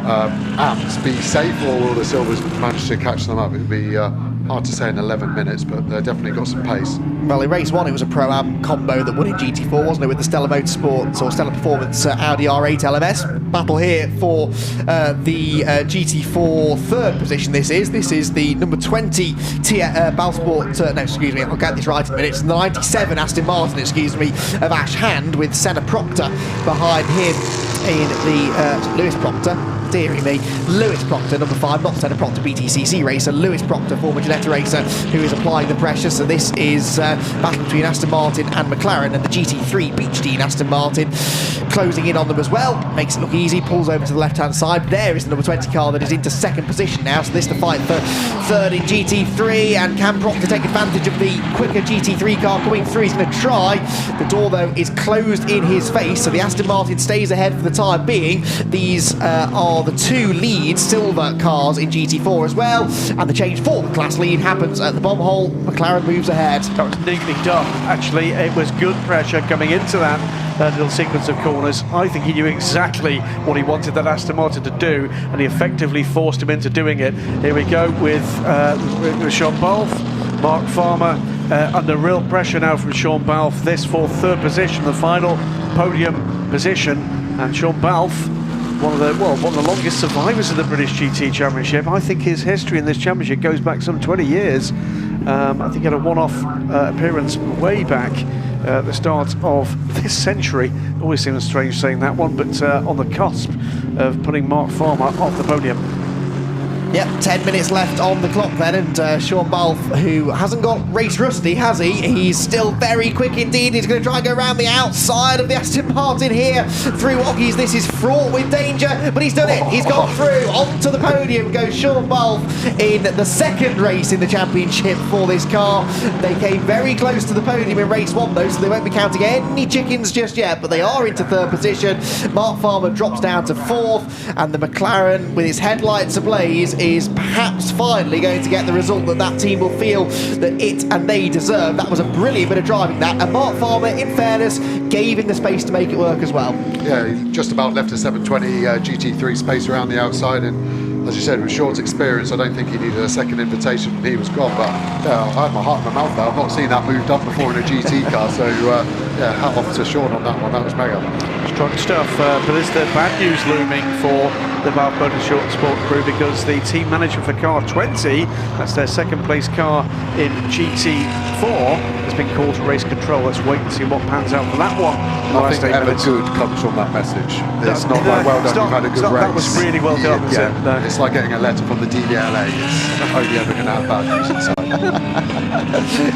Amps be safe, or will the Silvers manage to catch them up? It would be hard to say in 11 minutes, but they've definitely got some pace. Well, in race 1 it was a Pro-Am combo that won in GT4, wasn't it, with the Stellar Motorsports or Stellar Performance Audi R8 LMS. Battle here for the GT4 third position. This is the number 20 Balsport, no, excuse me, I'll get this right in a minute. It's the 97 Aston Martin, excuse me, of Ash Hand, with Senna Proctor behind him in the Lewis Proctor. Deary me, Lewis Proctor, number 5, not Senna Proctor, BTCC racer, Lewis Proctor, former Ginetta racer, who is applying the pressure. So this is battle between Aston Martin and McLaren, and the GT3 Beach Dean Aston Martin closing in on them as well. Makes it look easy, pulls over to the left-hand side. There is the number 20 car that is into second position now, so this is the fight for third in GT3, and can Proctor take advantage of the quicker GT3 car coming through? He's going to try. The door, though, is closed in his face, so the Aston Martin stays ahead for the time being. These are the 2 lead silver cars in GT4 as well, and the change for the class lead happens at the bomb hole. McLaren moves ahead. That was neatly done, actually. It was good pressure coming into that little sequence of corners. I think he knew exactly what he wanted that Aston Martin to do, and he effectively forced him into doing it. Here we go with Sean Balfe, Mark Farmer under real pressure now from Sean Balfe. This for third position, the final podium position, and Sean Balfe, one of the longest survivors of the British GT Championship. I think his history in this championship goes back some 20 years. I think he had a one-off appearance way back at the start of this century. Always seems strange saying that one, but on the cusp of putting Mark Farmer off the podium. Yep, 10 minutes left on the clock then, and Sean Balfe, who hasn't got race rusty, has he? He's still very quick indeed. He's going to try and go around the outside of the Aston Martin here through Oggies. This is fraught with danger, but he's done it. He's gone through. Onto the podium goes Sean Balfe in the second race in the championship for this car. They came very close to the podium in race 1 though, so they won't be counting any chickens just yet, but they are into third position. Mark Farmer drops down to 4th, and the McLaren, with its headlights ablaze, is perhaps finally going to get the result that team will feel that it and they deserve. That was a brilliant bit of driving, that, and Mark Farmer, in fairness, gave him the space to make it work as well. Yeah, he just about left a 720 GT3 space around the outside, and as you said, with Sean's experience, I don't think he needed a second invitation and he was gone, but yeah, I had my heart in my mouth there. I've not seen that moved up before in a GT car, so yeah, hat off to Sean on that one. That was mega. Strong stuff, but is there bad news looming for the Balfe Motorsport crew, because the team manager for car 20, that's their second place car in GT4, has been called to race control. Let's wait and see what pans out for that one. Nothing ever good comes from that message. It's not like, well done, you've had a good race. That was really well done, was it? No. It's like getting a letter from the DVLA. It's only ever going to have bad news inside.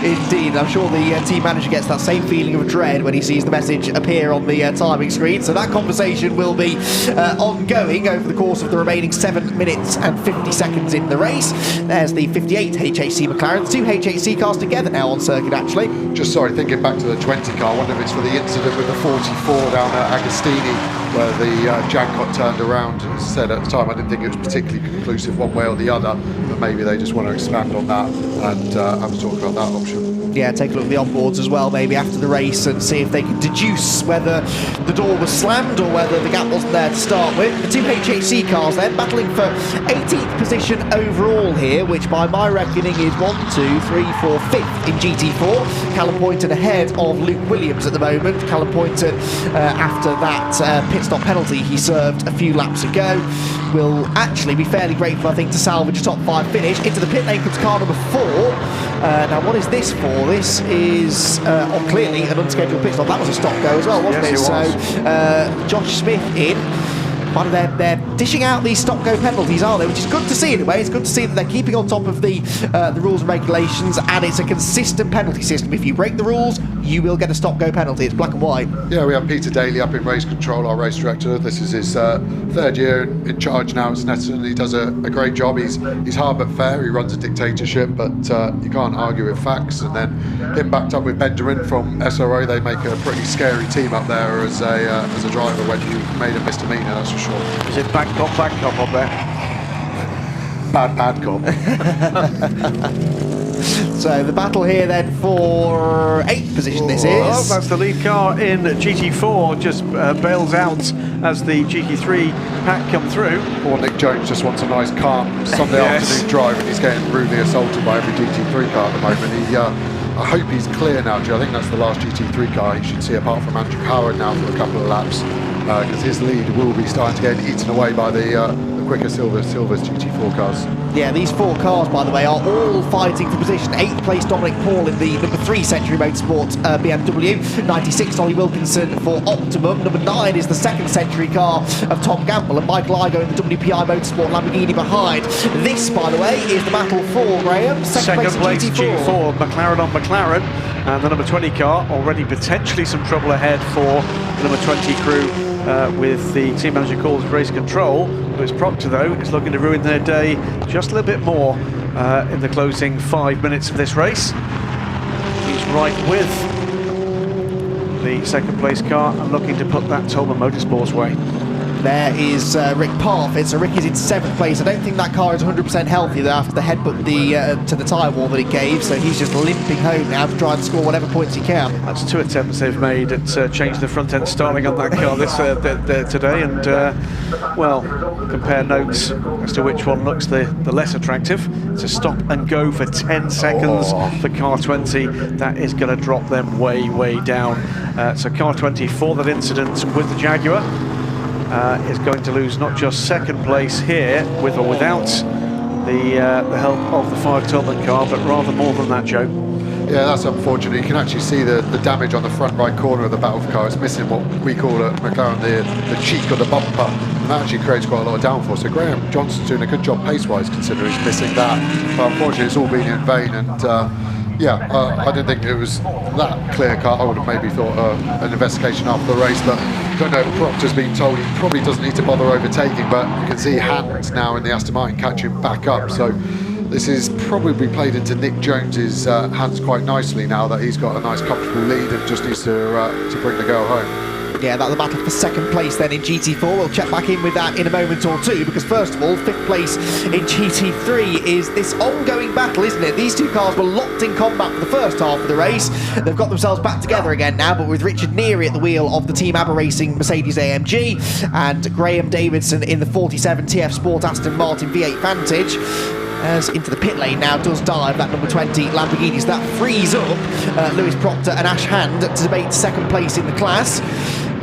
Indeed, I'm sure the team manager gets that same feeling of dread when he sees the message appear on the timing screen. So that conversation will be ongoing over the course of the remaining 7 minutes and 50 seconds in the race. There's the 58 HHC McLaren, 2 HHC cars together now on circuit actually. Just sorry, thinking back to the 20 car, I wonder if it's for the incident with the 44 down at Agostini, where the Jag got turned around. As I said at the time, I didn't think it was particularly conclusive one way or the other, but maybe they just want to expand on that and have a talk about that option. Yeah, take a look at the onboards as well, maybe after the race, and see if they can deduce whether the door was slammed or whether the gap wasn't there to start with. The 2 HHC cars then battling for 18th position overall here, which by my reckoning is 1, 2, 3, 4, 5th in GT4. Callum Poynton ahead of Luke Williams at the moment. Callum Poynton, after that pit stop penalty he served a few laps ago, will actually be fairly grateful, I think, to salvage a top 5 finish. Into the pit lane comes car number 4. Now, what is this for? This is clearly an unscheduled pit stop. That was a stop go as well, wasn't it? So Josh Smith in. They're dishing out these stop-go penalties, aren't they? Which is good to see in a way. It's good to see that they're keeping on top of the rules and regulations, and it's a consistent penalty system. If you break the rules, you will get a stop-go penalty. It's black and white. Yeah, we have Peter Daly up in race control, our race director. This is his 3rd year in charge now at Snetterton. He does a great job. He's hard but fair. He runs a dictatorship, but you can't argue with facts. And then him backed up with Benjamin from SRO, they make a pretty scary team up there as a driver when you made a misdemeanor, that's for sure. Is it bad cop up there? Bad cop. So the battle here then for 8th position this Oh, is. that's the lead car in GT4, just bails out as the GT3 pack come through. Poor Nick Jones just wants a nice calm Sunday afternoon drive, and he's getting rudely assaulted by every GT3 car at the moment. I hope he's clear now, Joe. I think that's the last GT3 car he should see, apart from Andrew Howard now for a couple of laps, because his lead will be starting to get eaten away by the quicker Silver's GT4 cars. Yeah, these 4 cars, by the way, are all fighting for position. 8th place Dominic Paul in the number 3 Century Motorsport BMW. 96 Ollie Wilkinson for Optimum. Number 9 is the 2nd Century car of Tom Gamble, and Michael Igo in the WPI Motorsport Lamborghini behind. This, by the way, is the battle for Graham. Second place GT4, McLaren on McLaren, and the number 20 car already potentially some trouble ahead for the number 20 crew. With the team manager calls race control. Lewis Proctor, though, is looking to ruin their day just a little bit more in the closing 5 minutes of this race. He's right with the 2nd place car and looking to put that Tolman Motorsports way. There is Rick Parfitt, so Rick is in 7th place. I don't think that car is 100% healthy after the headbutt to the tyre wall that it gave, so he's just limping home now to try and score whatever points he can. That's 2 attempts they've made at changing the front end styling on that car today, and well, compare notes as to which one looks the less attractive. It's a stop and go for 10 seconds for car 20. That is going to drop them way down. So car 20, for that incident with the Jaguar, is going to lose not just 2nd place here, with or without the help of the 5 Tolman car, but rather more than that, Joe. Yeah, that's unfortunate. You can actually see the damage on the front right corner of the Battle car. It's missing what we call at McLaren the cheek of the bumper, and that actually creates quite a lot of downforce. So Graham Johnson's doing a good job pace-wise, considering he's missing that. But unfortunately, it's all been in vain, and I didn't think it was that clear cut. I would have maybe thought an investigation after the race, but I don't know. Proctor's been told he probably doesn't need to bother overtaking, but you can see hands now in the Aston Martin catching back up. So this is probably played into Nick Jones's hands quite nicely now that he's got a nice comfortable lead and just needs to bring the girl home. Yeah, that's the battle for 2nd place then in GT4. We'll check back in with that in a moment or two, because first of all, 5th place in GT3 is this ongoing battle, isn't it? These 2 cars were locked in combat for the first half of the race. They've got themselves back together again now, but with Richard Neary at the wheel of the Team ABBA Racing Mercedes AMG and Graham Davidson in the 47 TF Sport Aston Martin V8 Vantage. As into the pit lane now does dive that number 20 Lamborghini. So that frees up Lewis Proctor and Ash Hand to debate 2nd place in the class.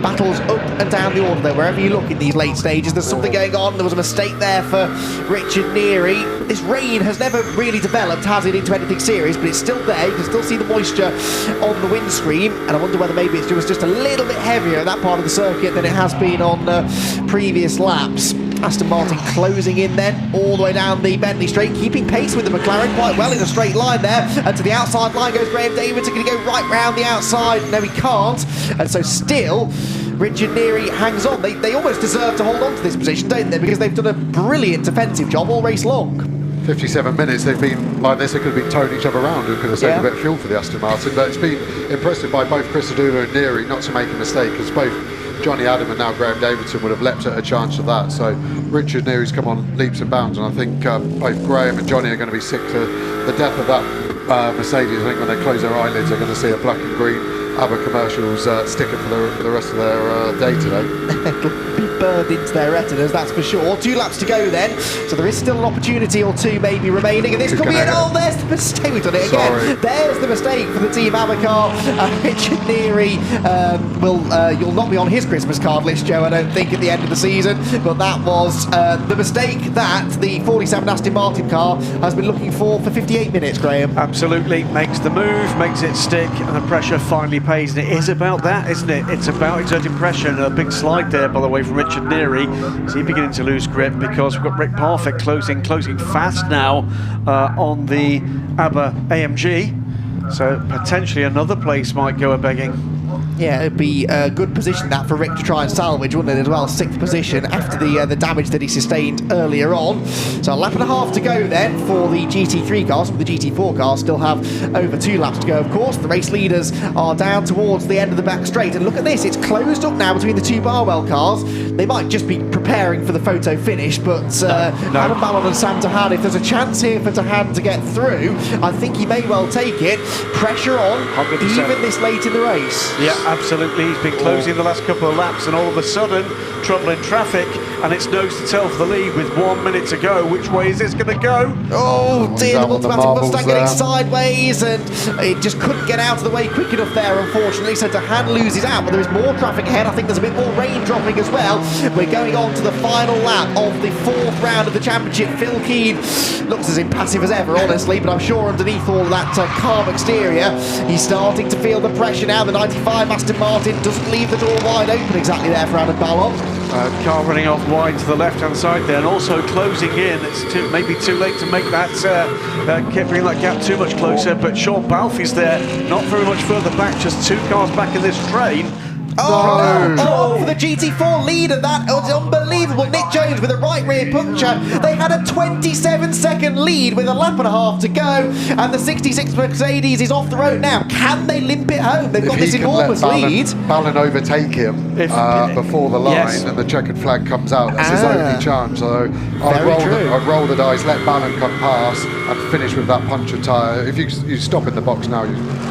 Battles up and down the order though, wherever you look in these late stages, there's something going on. There was a mistake there for Richard Neary. This rain has never really developed, has it, into anything serious, but it's still there. You can still see the moisture on the windscreen, and I wonder whether maybe it was just a little bit heavier at that part of the circuit than it has been on previous laps. Aston Martin closing in then, all the way down the Bentley straight, keeping pace with the McLaren quite well in a straight line there. And to the outside line goes Graham Davidson, going to go right round the outside. No, he can't. And so still, Richard Neary hangs on. They almost deserve to hold on to this position, don't they? Because they've done a brilliant defensive job all race long. 57 minutes they've been like this. They could have been towing each other around and could have saved a bit of fuel for the Aston Martin. But it's been impressive by both Chris Adula and Neary not to make a mistake, because both Johnny Adam and now Graham Davidson would have leapt at a chance of that. So Richard Neary's come on leaps and bounds, and I think both Graham and Johnny are going to be sick to the death of that Mercedes. I think when they close their eyelids, they're going to see a black and green ABBA commercials sticker for the rest of their day today. It'll be burned into their retinas, that's for sure. 2 laps to go then, so there is still an opportunity or 2 maybe remaining, and this could be an there's the mistake. We've done it again. There's the mistake for the Team ABBA car. Richard Neary you'll not be on his Christmas card list, Joe, I don't think, at the end of the season, but that was the mistake that the 47 Aston Martin car has been looking for 58 minutes, Graham. Absolutely, makes the move, makes it stick, and the pressure finally pays, and it is about that, isn't it? It's about exerting pressure, and a big slide there, by the way, from Richard Neary. Is he beginning to lose grip, because we've got Rick Parfitt closing fast now on the ABBA AMG, so potentially another place might go a-begging. Yeah, it'd be a good position that for Rick to try and salvage, wouldn't it, as well? 6th position after the damage that he sustained earlier on. So a lap and a half to go then for the GT3 cars. The GT4 cars still have over 2 laps to go, of course. The race leaders are down towards the end of the back straight. And look at this, it's closed up now between the 2 Barwell cars. They might just be prepared preparing for the photo finish, but Adam Ballon and Sam Tahan, if there's a chance here for Tahan to get through, I think he may well take it. Pressure on, 100%. even this late in the race. Yeah, absolutely. He's been closing the last couple of laps, and all of a sudden, trouble in traffic, and it's nose to tail for the lead with 1 minute to go. Which way is this going to go? Oh dear, the down on the automatic marbles Mustang there. getting sideways, and it just couldn't get out of the way quick enough there, unfortunately, so Tahan loses out, but there is more traffic ahead. I think there's a bit more rain dropping as well. We're going on to the final lap of the 4th round of the championship. Phil Keane looks as impassive as ever, honestly, but I'm sure underneath all of that calm exterior, he's starting to feel the pressure now. The 95 Aston Martin doesn't leave the door wide open exactly there for Adam Ballon. Car running off wide to the left-hand side there, and also closing in. It's maybe too late to make that, bring that gap too much closer, but Sean Balfe's there, not very much further back, just 2 cars back in this train. Oh, for the GT4 leader, that was unbelievable. Nick Jones with a right rear puncture. They had a 27-second lead with a lap and a half to go, and the 66 Mercedes is off the road now. Can they limp it home? They've got this enormous lead. Ballon overtake him before the line, and the checkered flag comes out. That's his only chance. So I'd roll the dice, let Ballon come past, and finish with that puncture tyre. If you stop in the box now,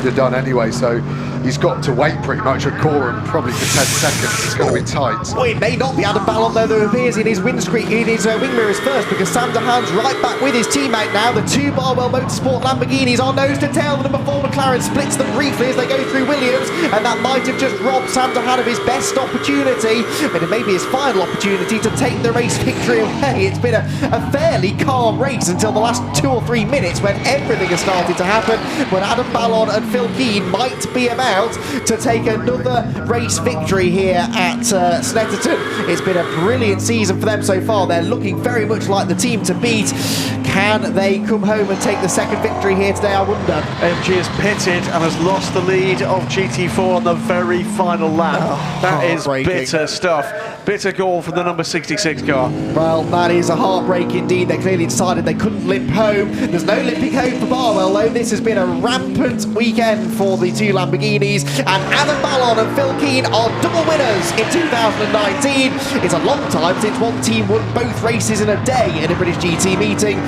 you're done anyway. So he's got to wait pretty much a corner, probably for 10 seconds. It's going to be tight. Well, it may not be Adam Ballon, though. There appears in his windscreen, in his wing mirrors first, because Sam Tahan's right back with his teammate now. The 2 Barwell Motorsport Lamborghinis are nose to tail. The number 4 McLaren splits them briefly as they go through Williams, and that might have just robbed Sam Tahan of his best opportunity, but it may be his final opportunity to take the race victory away. It's been a fairly calm race until the last 2 or 3 minutes, when everything has started to happen, when Adam Ballon and Phil Keane might be about to take another race victory here at Snetterton. It's been a brilliant season for them so far. They're looking very much like the team to beat. Can they come home and take the second victory here today, I wonder? AMG has pitted and has lost the lead of GT4 on the very final lap. That is bitter stuff. Bitter goal from the number 66 car. Well, that is a heartbreak indeed. They clearly decided they couldn't limp home. There's no limping home for Barwell, though. This has been a rampant weekend for the 2 Lamborghinis, and Adam Ballon and Phil Keane are double winners in 2019. It's a long time since one team won both races in a day in a British GT meeting.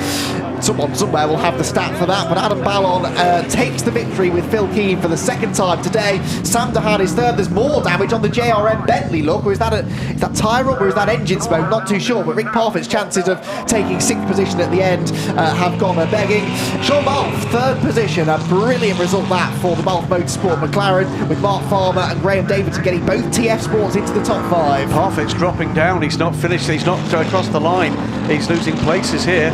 Someone somewhere will have the stat for that, but Adam Ballon takes the victory with Phil Keane for the 2nd time today. Sam Tahan is 3rd. There's more damage on the JRM Bentley, look, or is that tyre up, or is that engine smoke? Not too sure, but Rick Parfitt's chances of taking 6th position at the end have gone a-begging. Sean Balfe, 3rd position, a brilliant result that for the Balfe Motorsport McLaren, with Mark Farmer and Graham Davidson getting both TF Sports into the top 5. Parfitt's dropping down, he's not finished, he's not across the line, he's losing places here.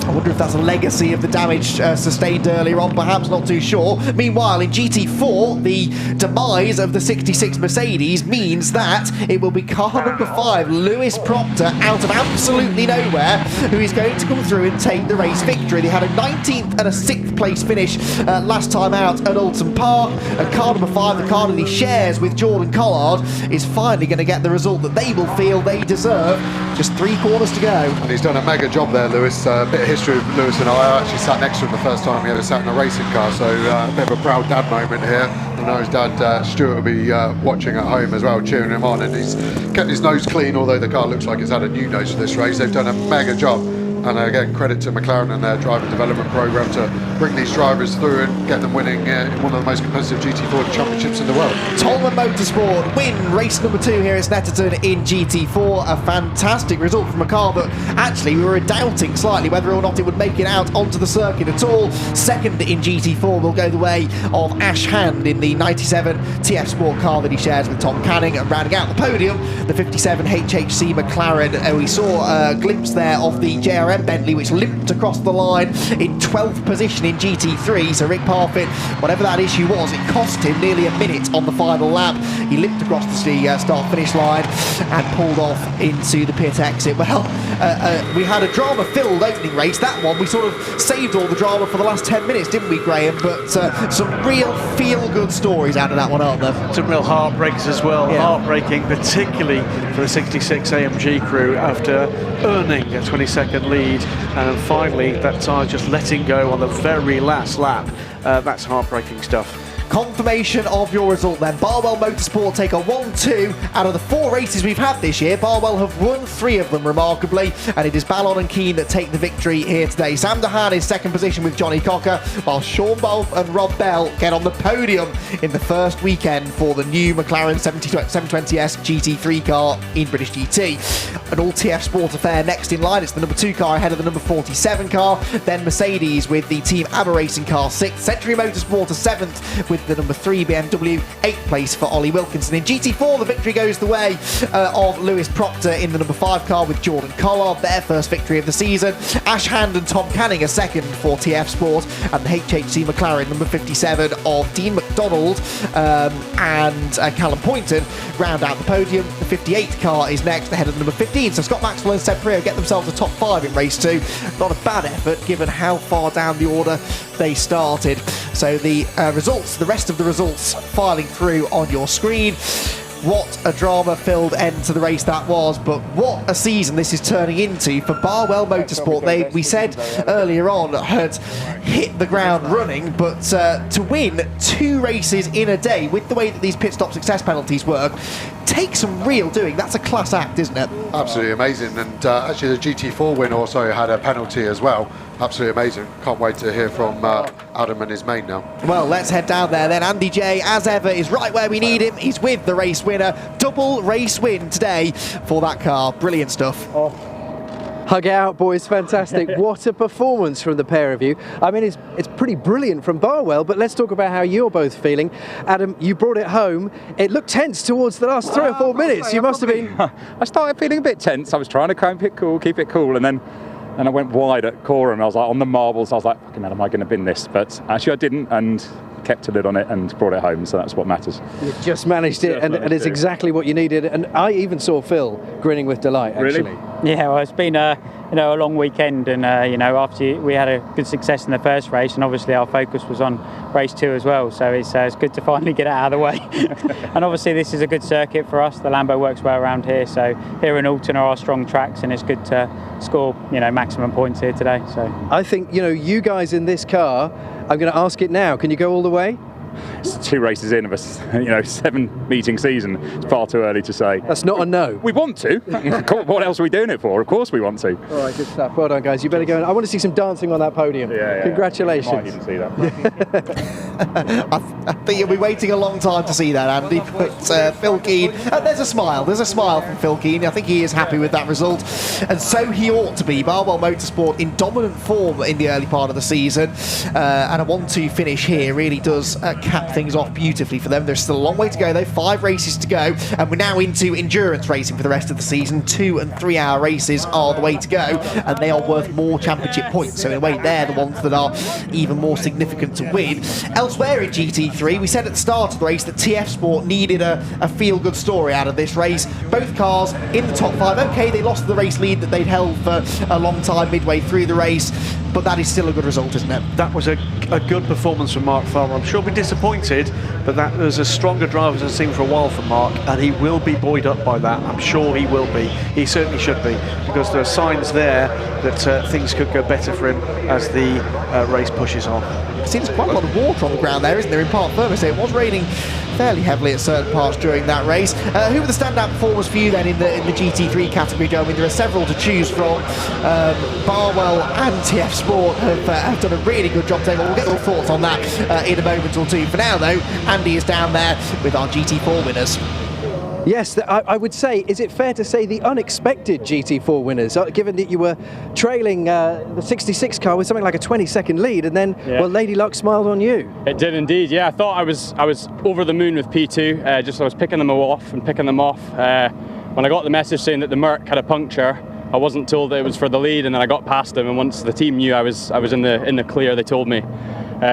I wonder if that's a legacy of the damage sustained earlier on, perhaps, not too sure. Meanwhile, in GT4, the demise of the 66 Mercedes means that it will be car number 5, Lewis Proctor, out of absolutely nowhere, who is going to come through and take the race victory. They had a 19th and a 6th place finish last time out at Alton Park, and car number 5, the car that he shares with Jordan Collard, is finally going to get the result that they will feel they deserve. Just 3 corners to go. And he's done a mega job there, Lewis. A bit of history of Lewis and I actually sat next to him the first time we ever sat in a racing car, so a bit of a proud dad moment here. I know his dad, Stuart, will be watching at home as well, cheering him on, and he's kept his nose clean, although the car looks like it's had a new nose for this race. They've done a mega job. And again, credit to McLaren and their driver development program to bring these drivers through and get them winning in one of the most competitive GT4 championships in the world. Tolman Motorsport win race number 2 here at Snetterton in GT4. A fantastic result from a car that actually we were doubting slightly whether or not it would make it out onto the circuit at all. 2nd in GT4 will go the way of Ash Hand in the 97 TF Sport car that he shares with Tom Canning, and rounding out the podium, the 57 HHC McLaren. We saw a glimpse there of the JRM Bentley, which limped across the line in 12th position in GT3. So Rick Parfitt, whatever that issue was, it cost him nearly a minute on the final lap. He limped across the start-finish line and pulled off into the pit exit. Well, we had a drama-filled opening race. That one, we sort of saved all the drama for the last 10 minutes, didn't we, Graham? But some real feel-good stories out of that one, aren't there? Some real heartbreaks as well. Yeah. Heartbreaking, particularly for the 66 AMG crew after earning a 22nd lead, and finally that tyre just letting go on the very last lap. That's heartbreaking stuff. Confirmation of your result then. Barwell Motorsport take a 1-2 out of the 4 races we've had this year. Barwell have won 3 of them remarkably, and it is Ballon and Keane that take the victory here today. Sam Dehaan is second position with Johnny Cocker, while Sean Bolf and Rob Bell get on the podium in the first weekend for the new McLaren 720S GT3 car in British GT. An all TF Sport affair next in line. It's the number 2 car ahead of the number 47 car, then Mercedes with the Team ABBA Racing car 6th, Century Motorsport a 7th with the number 3 BMW, 8th place for Ollie Wilkinson. In GT4 the victory goes the way of Lewis Proctor in the number 5 car with Jordan Collard, their first victory of the season. Ash Hand and Tom Canning are second for TF Sport, and the HHC McLaren number 57 of Dean McDonald and Callum Poynton round out the podium. The 58 car is next ahead of the number 15, so Scott Maxwell and Seb Priaulx get themselves a top 5 in race 2. Not a bad effort given how far down the order they started. So the results, the rest of the results filing through on your screen. What a drama-filled end to the race that was, but what a season this is turning into for Barwell Motorsport. We said earlier on had hit the ground running, but to win 2 races in a day with the way that these pit stop success penalties work takes some real doing. That's a class act, isn't it? Absolutely amazing, and actually the GT4 win also had a penalty as well. Absolutely amazing. Can't wait to hear from Adam and his main now. Well, let's head down there then. Andy J, as ever, is right where we need him. He's with the race winner. Double race win today for that car. Brilliant stuff. Oh. Hug it out, boys. Fantastic. What a performance from the pair of you. I mean, it's pretty brilliant from Barwell, but let's talk about how you're both feeling. Adam, you brought it home. It looked tense towards the last 3 or 4 minutes. You must have been... I started feeling a bit tense. I was trying to keep it cool, and then I went wide at Coram. I was like on the marbles. I was like, fucking hell, am I going to bin this? But actually I didn't, and kept a lid on it and brought it home, so that's what matters. You just managed it, and it's exactly what you needed. And I even saw Phil grinning with delight, actually. Really? Yeah, well, it's been a long weekend, and after we had a good success in the first race, and obviously our focus was on race 2 as well, so it's good to finally get it out of the way. And obviously this is a good circuit for us. The Lambo works well around here, so here in Alton are our strong tracks, and it's good to score maximum points here today. So I think you guys in this car, I'm going to ask it now, can you go all the way? It's 2 races in of a 7 meeting season. It's far too early to say. That's not a no. We want to. What else are we doing it for? Of course we want to. All right, good stuff. Well done, guys. You better go. I want to see some dancing on that podium. Yeah. Congratulations. You might even see that. I think you'll be waiting a long time to see that, Andy. But Phil Keane, there's a smile. There's a smile from Phil Keane. I think he is happy with that result, and so he ought to be. Barwell Motorsport in dominant form in the early part of the season, and a 1-2 finish here really does cap things off beautifully for them. There's still a long way to go though, 5 races to go, and we're now into endurance racing for the rest of the season. 2 and 3 hour races are the way to go, and they are worth more championship points, so in a way they're the ones that are even more significant to win. Elsewhere in GT3, we said at the start of the race that TF Sport needed a feel-good story out of this race. Both cars in the top 5. Okay, they lost the race lead that they'd held for a long time midway through the race, but that is still a good result, isn't it? That was a good performance from Mark Farmer. I'm sure he'll be disappointed, but that was as strong a driver as I've seen for a while from Mark, and he will be buoyed up by that. I'm sure he will be. He certainly should be, because there are signs there that things could go better for him as the race pushes on. It seems quite a lot of water on the ground there, isn't there, in Park Firmicey? It was raining fairly heavily at certain parts during that race. Who were the standout performers for you then in the GT3 category, Joe? I mean, there are several to choose from. Barwell and TF Sport have done a really good job today. We'll get your thoughts on that in a moment or two. For now, though, Andy is down there with our GT4 winners. Yes, I would say, is it fair to say the unexpected GT4 winners, given that you were trailing the 66 car with something like a 20-second lead, and then, well, Lady Luck smiled on you. It did indeed, yeah. I thought I was over the moon with P2, I was picking them off and picking them off. When I got the message saying that the Merc had a puncture, I wasn't told that it was for the lead, and then I got past them, and once the team knew I was in the clear, they told me.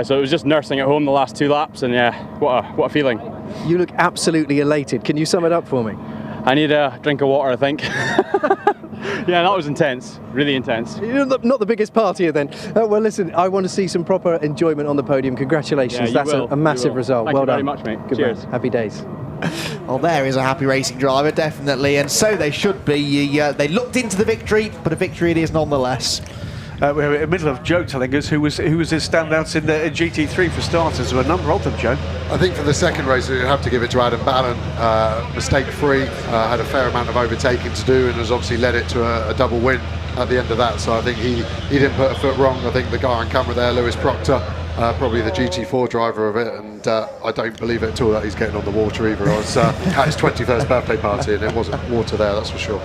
So it was just nursing at home the last 2 laps, and yeah, what a feeling. You look absolutely elated. Can you sum it up for me? I need a drink of water, I think. Yeah, that was intense, really intense. You're not the biggest partier then. Well, listen, I want to see some proper enjoyment on the podium. Congratulations, yeah, that's a massive result. Thank well you done. very much, mate. Good Cheers. man. Happy days. Well, there is a happy racing driver, definitely, and so they should be. They looked into the victory, but a victory it is nonetheless. we're in the middle of Joe telling us who was his standouts in GT3 for starters. There were a number of them, Joe. I think for the second race, you have to give it to Adam Ballon. Mistake-free, had a fair amount of overtaking to do, and has obviously led it to a double win at the end of that. So I think he didn't put a foot wrong. I think the guy on camera there, Lewis Proctor, probably the GT4 driver of it, and I don't believe it at all that he's getting on the water either. I was at his 21st birthday party, and it wasn't water there, that's for sure.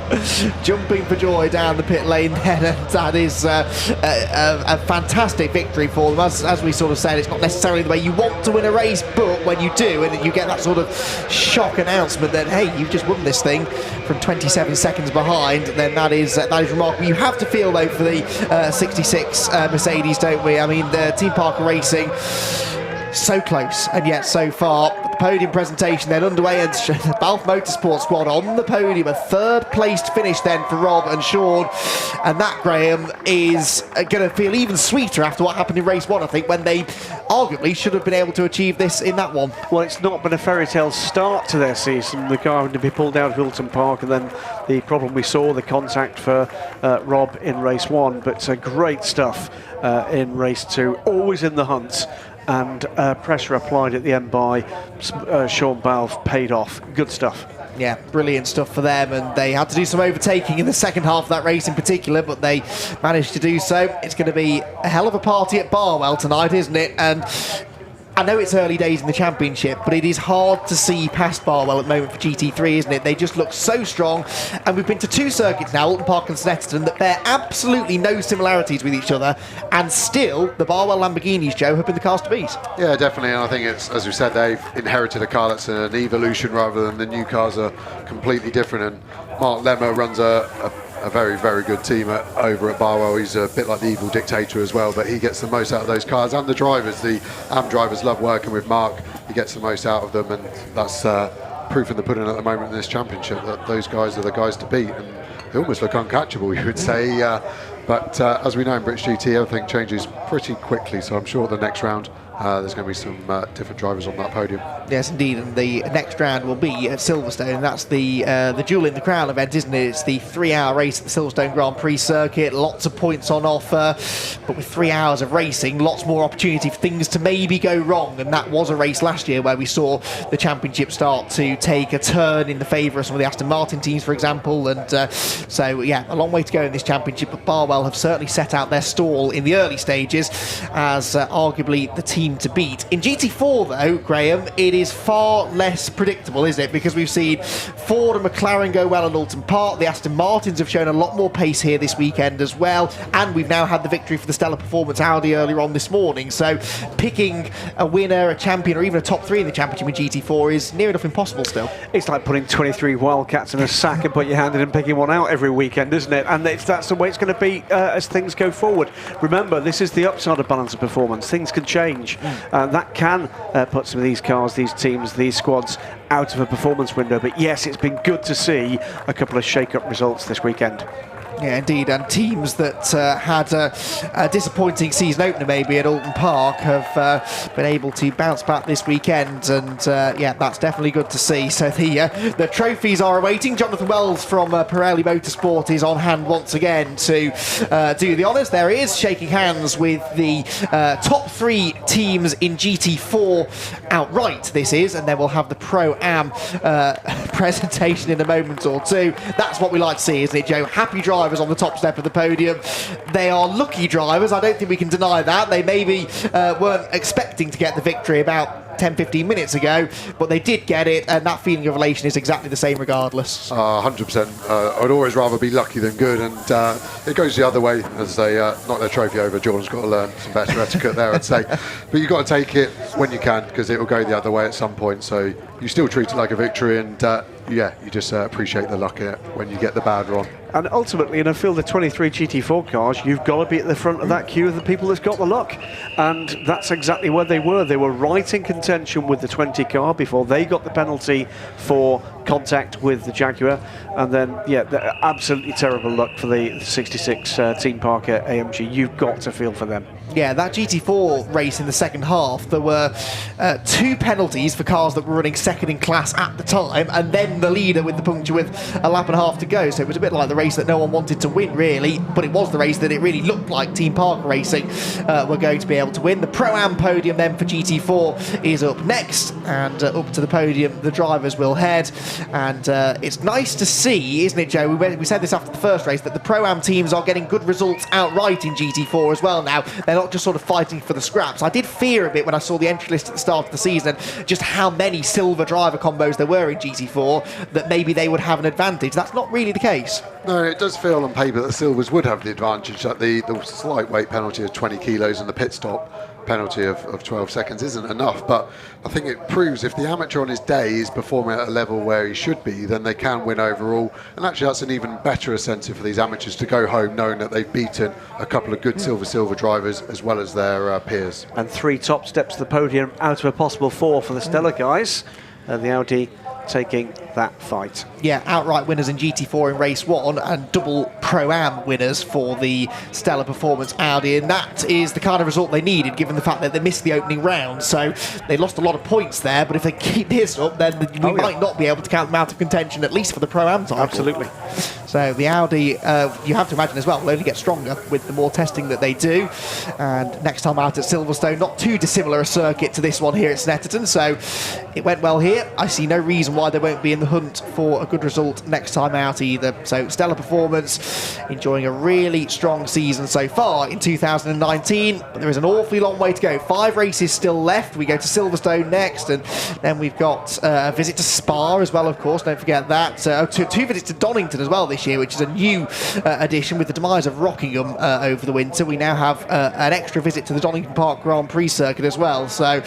Jumping for joy down the pit lane then, and that is a fantastic victory for them. As we sort of said, it's not necessarily the way you want to win a race, but when you do, and you get that sort of shock announcement that, hey, you've just won this thing from 27 seconds behind, then that is remarkable. You have to feel, though, for the 66 Mercedes, don't we? I mean, the Team Parker Racing, so close and yet so far. The podium presentation then underway, and the Balf Motorsport squad on the podium. A third placed finish then for Rob and Sean, and that, Graham, is going to feel even sweeter after what happened in race 1, I think, when they arguably should have been able to achieve this in that one. Well, it's not been a fairy tale start to their season. The car had to be pulled out of Wilton Park, and then the problem we saw, the contact for Rob in race 1, but great stuff in race 2, always in the hunt. And pressure applied at the end by Sean Balfe paid off. Good stuff. Yeah, brilliant stuff for them, and they had to do some overtaking in the second half of that race in particular, but they managed to do so. It's going to be a hell of a party at Barwell tonight, isn't it? And I know it's early days in the championship, but it is hard to see past Barwell at the moment for GT3, isn't it? They just look so strong, and we've been to 2 circuits now, Alton Park and Snetterton, that bear absolutely no similarities with each other, and still the Barwell Lamborghinis, Joe, have been the cars to beat. Yeah, definitely, and I think it's, as we said, they've inherited a car that's an evolution rather than the new cars are completely different, and Mark Lemmer runs a very, very good team over at Barwell. He's a bit like the evil dictator as well, but he gets the most out of those cars, and the drivers, the AM drivers love working with Mark. He gets the most out of them, and that's proof in the pudding at the moment in this championship that those guys are the guys to beat, and they almost look uncatchable, you would say. But as we know in British GT, everything changes pretty quickly, so I'm sure the next round there's going to be some different drivers on that podium. Yes, indeed, and the next round will be at Silverstone, and that's the Jewel in the Crown event, isn't it? It's the 3-hour race at the Silverstone Grand Prix circuit, lots of points on offer, but with 3 hours of racing, lots more opportunity for things to maybe go wrong, and that was a race last year where we saw the championship start to take a turn in the favour of some of the Aston Martin teams, for example, and so, yeah, a long way to go in this championship, but Barwell have certainly set out their stall in the early stages as arguably the team to beat. In GT4 though, Graham, it is far less predictable, isn't it? Because we've seen Ford and McLaren go well at Alton Park. The Aston Martins have shown a lot more pace here this weekend as well, and we've now had the victory for the Stellar Performance Audi earlier on this morning, so picking a winner, a champion, or even a top 3 in the championship in GT4 is near enough impossible still. It's like putting 23 Wildcats in a sack and put your hand in and picking one out every weekend, isn't it? And that's the way it's going to be as things go forward. Remember, this is the upside of balance of performance. Things can change. That can put some of these cars, these teams, these squads out of a performance window. But yes, it's been good to see a couple of shake-up results this weekend. Yeah, indeed, and teams that had a disappointing season opener maybe at Alton Park have been able to bounce back this weekend, and yeah, that's definitely good to see. So the trophies are awaiting. Jonathan Wells from Pirelli Motorsport is on hand once again to do the honours. There he is, shaking hands with the top 3 teams in GT4 outright, this is, and then we'll have the Pro-Am presentation in a moment or two. That's what we like to see, isn't it, Joe? Happy drivers on the top step of the podium. They are lucky drivers, I don't think we can deny that. They maybe weren't expecting to get the victory about 10-15 minutes ago, but they did get it, and that feeling of elation is exactly the same regardless. 100%. I'd always rather be lucky than good, and it goes the other way as they knock their trophy over. Jordan's got to learn some better etiquette there, I'd say. But you've got to take it when you can, because it will go the other way at some point, so you still treat it like a victory, and yeah, you just appreciate the luck in it when you get the bad run. And ultimately, in a field of 23 GT4 cars, you've got to be at the front of that queue of the people that's got the luck. And that's exactly where they were. They were right in contention with the 20 car before they got the penalty for contact with the Jaguar, and then absolutely terrible luck for the 66 Team Parker AMG. You've got to feel for them. Yeah, that GT4 race in the second half, there were 2 penalties for cars that were running second in class at the time, and then the leader with the puncture with a lap and a half to go. So it was a bit like the race that no one wanted to win, really, but it was the race that it really looked like Team Parker Racing were going to be able to win. The Pro-Am podium then for GT4 is up next, and up to the podium the drivers will head. And it's nice to see, isn't it, Joe? We said this after the first race, that the Pro-Am teams are getting good results outright in GT4 as well now. They're not just sort of fighting for the scraps. I did fear a bit when I saw the entry list at the start of the season, just how many silver driver combos there were in GT4, that maybe they would have an advantage. That's not really the case. No, it does feel on paper that the silvers would have the advantage, that the slight weight penalty of 20 kilos and the pit stop penalty of 12 seconds isn't enough, but I think it proves if the amateur on his day is performing at a level where he should be, then they can win overall. And actually that's an even better incentive for these amateurs to go home knowing that they've beaten a couple of good silver drivers as well as their peers. And 3 top steps to the podium out of a possible 4 for the Stella guys. The Audi taking that fight. Yeah, outright winners in GT4 in race 1 and double Pro-Am winners for the Stella Performance Audi, and that is the kind of result they needed given the fact that they missed the opening round. So they lost a lot of points there, but if they keep this up, then we might not be able to count them out of contention, at least for the Pro-Am title. Absolutely. So the Audi, you have to imagine as well, will only get stronger with the more testing that they do. And next time out at Silverstone, not too dissimilar a circuit to this one here at Snetterton, so it went well here. I see no reason why they won't be in the hunt for a good result next time out either. So Stella Performance enjoying a really strong season so far in 2019, but there is an awfully long way to go. 5 races still left. We go to Silverstone next, and then we've got a visit to Spa as well, of course, don't forget that. 2 visits to Donington as well this year, which is a new addition with the demise of Rockingham over the winter. We now have an extra visit to the Donington Park Grand Prix circuit as well. So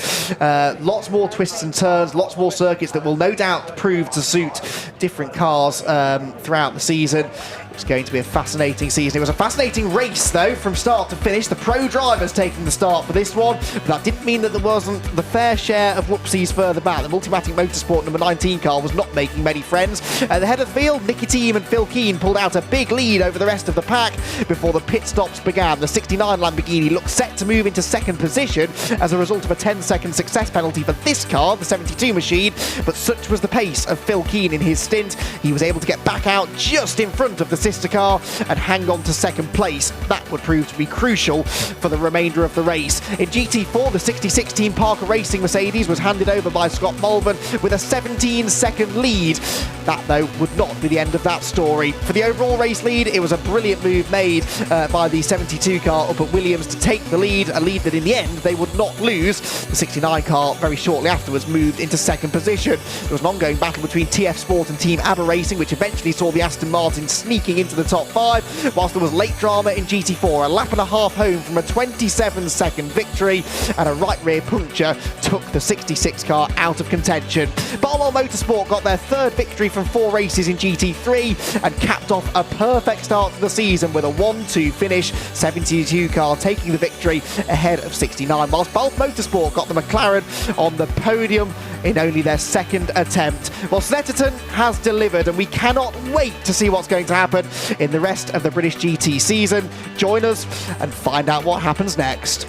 lots more twists and turns, lots more circuits that will no doubt prove to suit different cars throughout the season. It's going to be a fascinating season. It was a fascinating race, though, from start to finish. The pro drivers taking the start for this one, but that didn't mean that there wasn't the fair share of whoopsies further back. The Multimatic Motorsport number 19 car was not making many friends. At the head of the field, Nicky Thiem and Phil Keane pulled out a big lead over the rest of the pack before the pit stops began. The 69 Lamborghini looked set to move into second position as a result of a 10-second success penalty for this car, the 72 machine, but such was the pace of Phil Keane in his stint, he was able to get back out just in front of the sister car and hang on to second place. That would prove to be crucial for the remainder of the race. In GT4, the 66 Team Parker Racing Mercedes was handed over by Scott Mulvin with a 17-second lead. That, though, would not be the end of that story. For the overall race lead, it was a brilliant move made by the 72 car up at Williams to take the lead, a lead that in the end they would not lose. The 69 car very shortly afterwards moved into second position. There was an ongoing battle between TF Sport and Team ABBA Racing, which eventually saw the Aston Martin sneaking into the top 5, whilst there was late drama in GT4. A lap and a half home from a 27-second victory, and a right rear puncture took the 66 car out of contention. Barwell Motorsport got their 3rd victory from 4 races in GT3 and capped off a perfect start to the season with a 1-2 finish, 72 car taking the victory ahead of 69, whilst Balf Motorsport got the McLaren on the podium in only their 2nd attempt. Well, Snetterton has delivered, and we cannot wait to see what's going to happen in the rest of the British GT season. Join us and find out what happens next.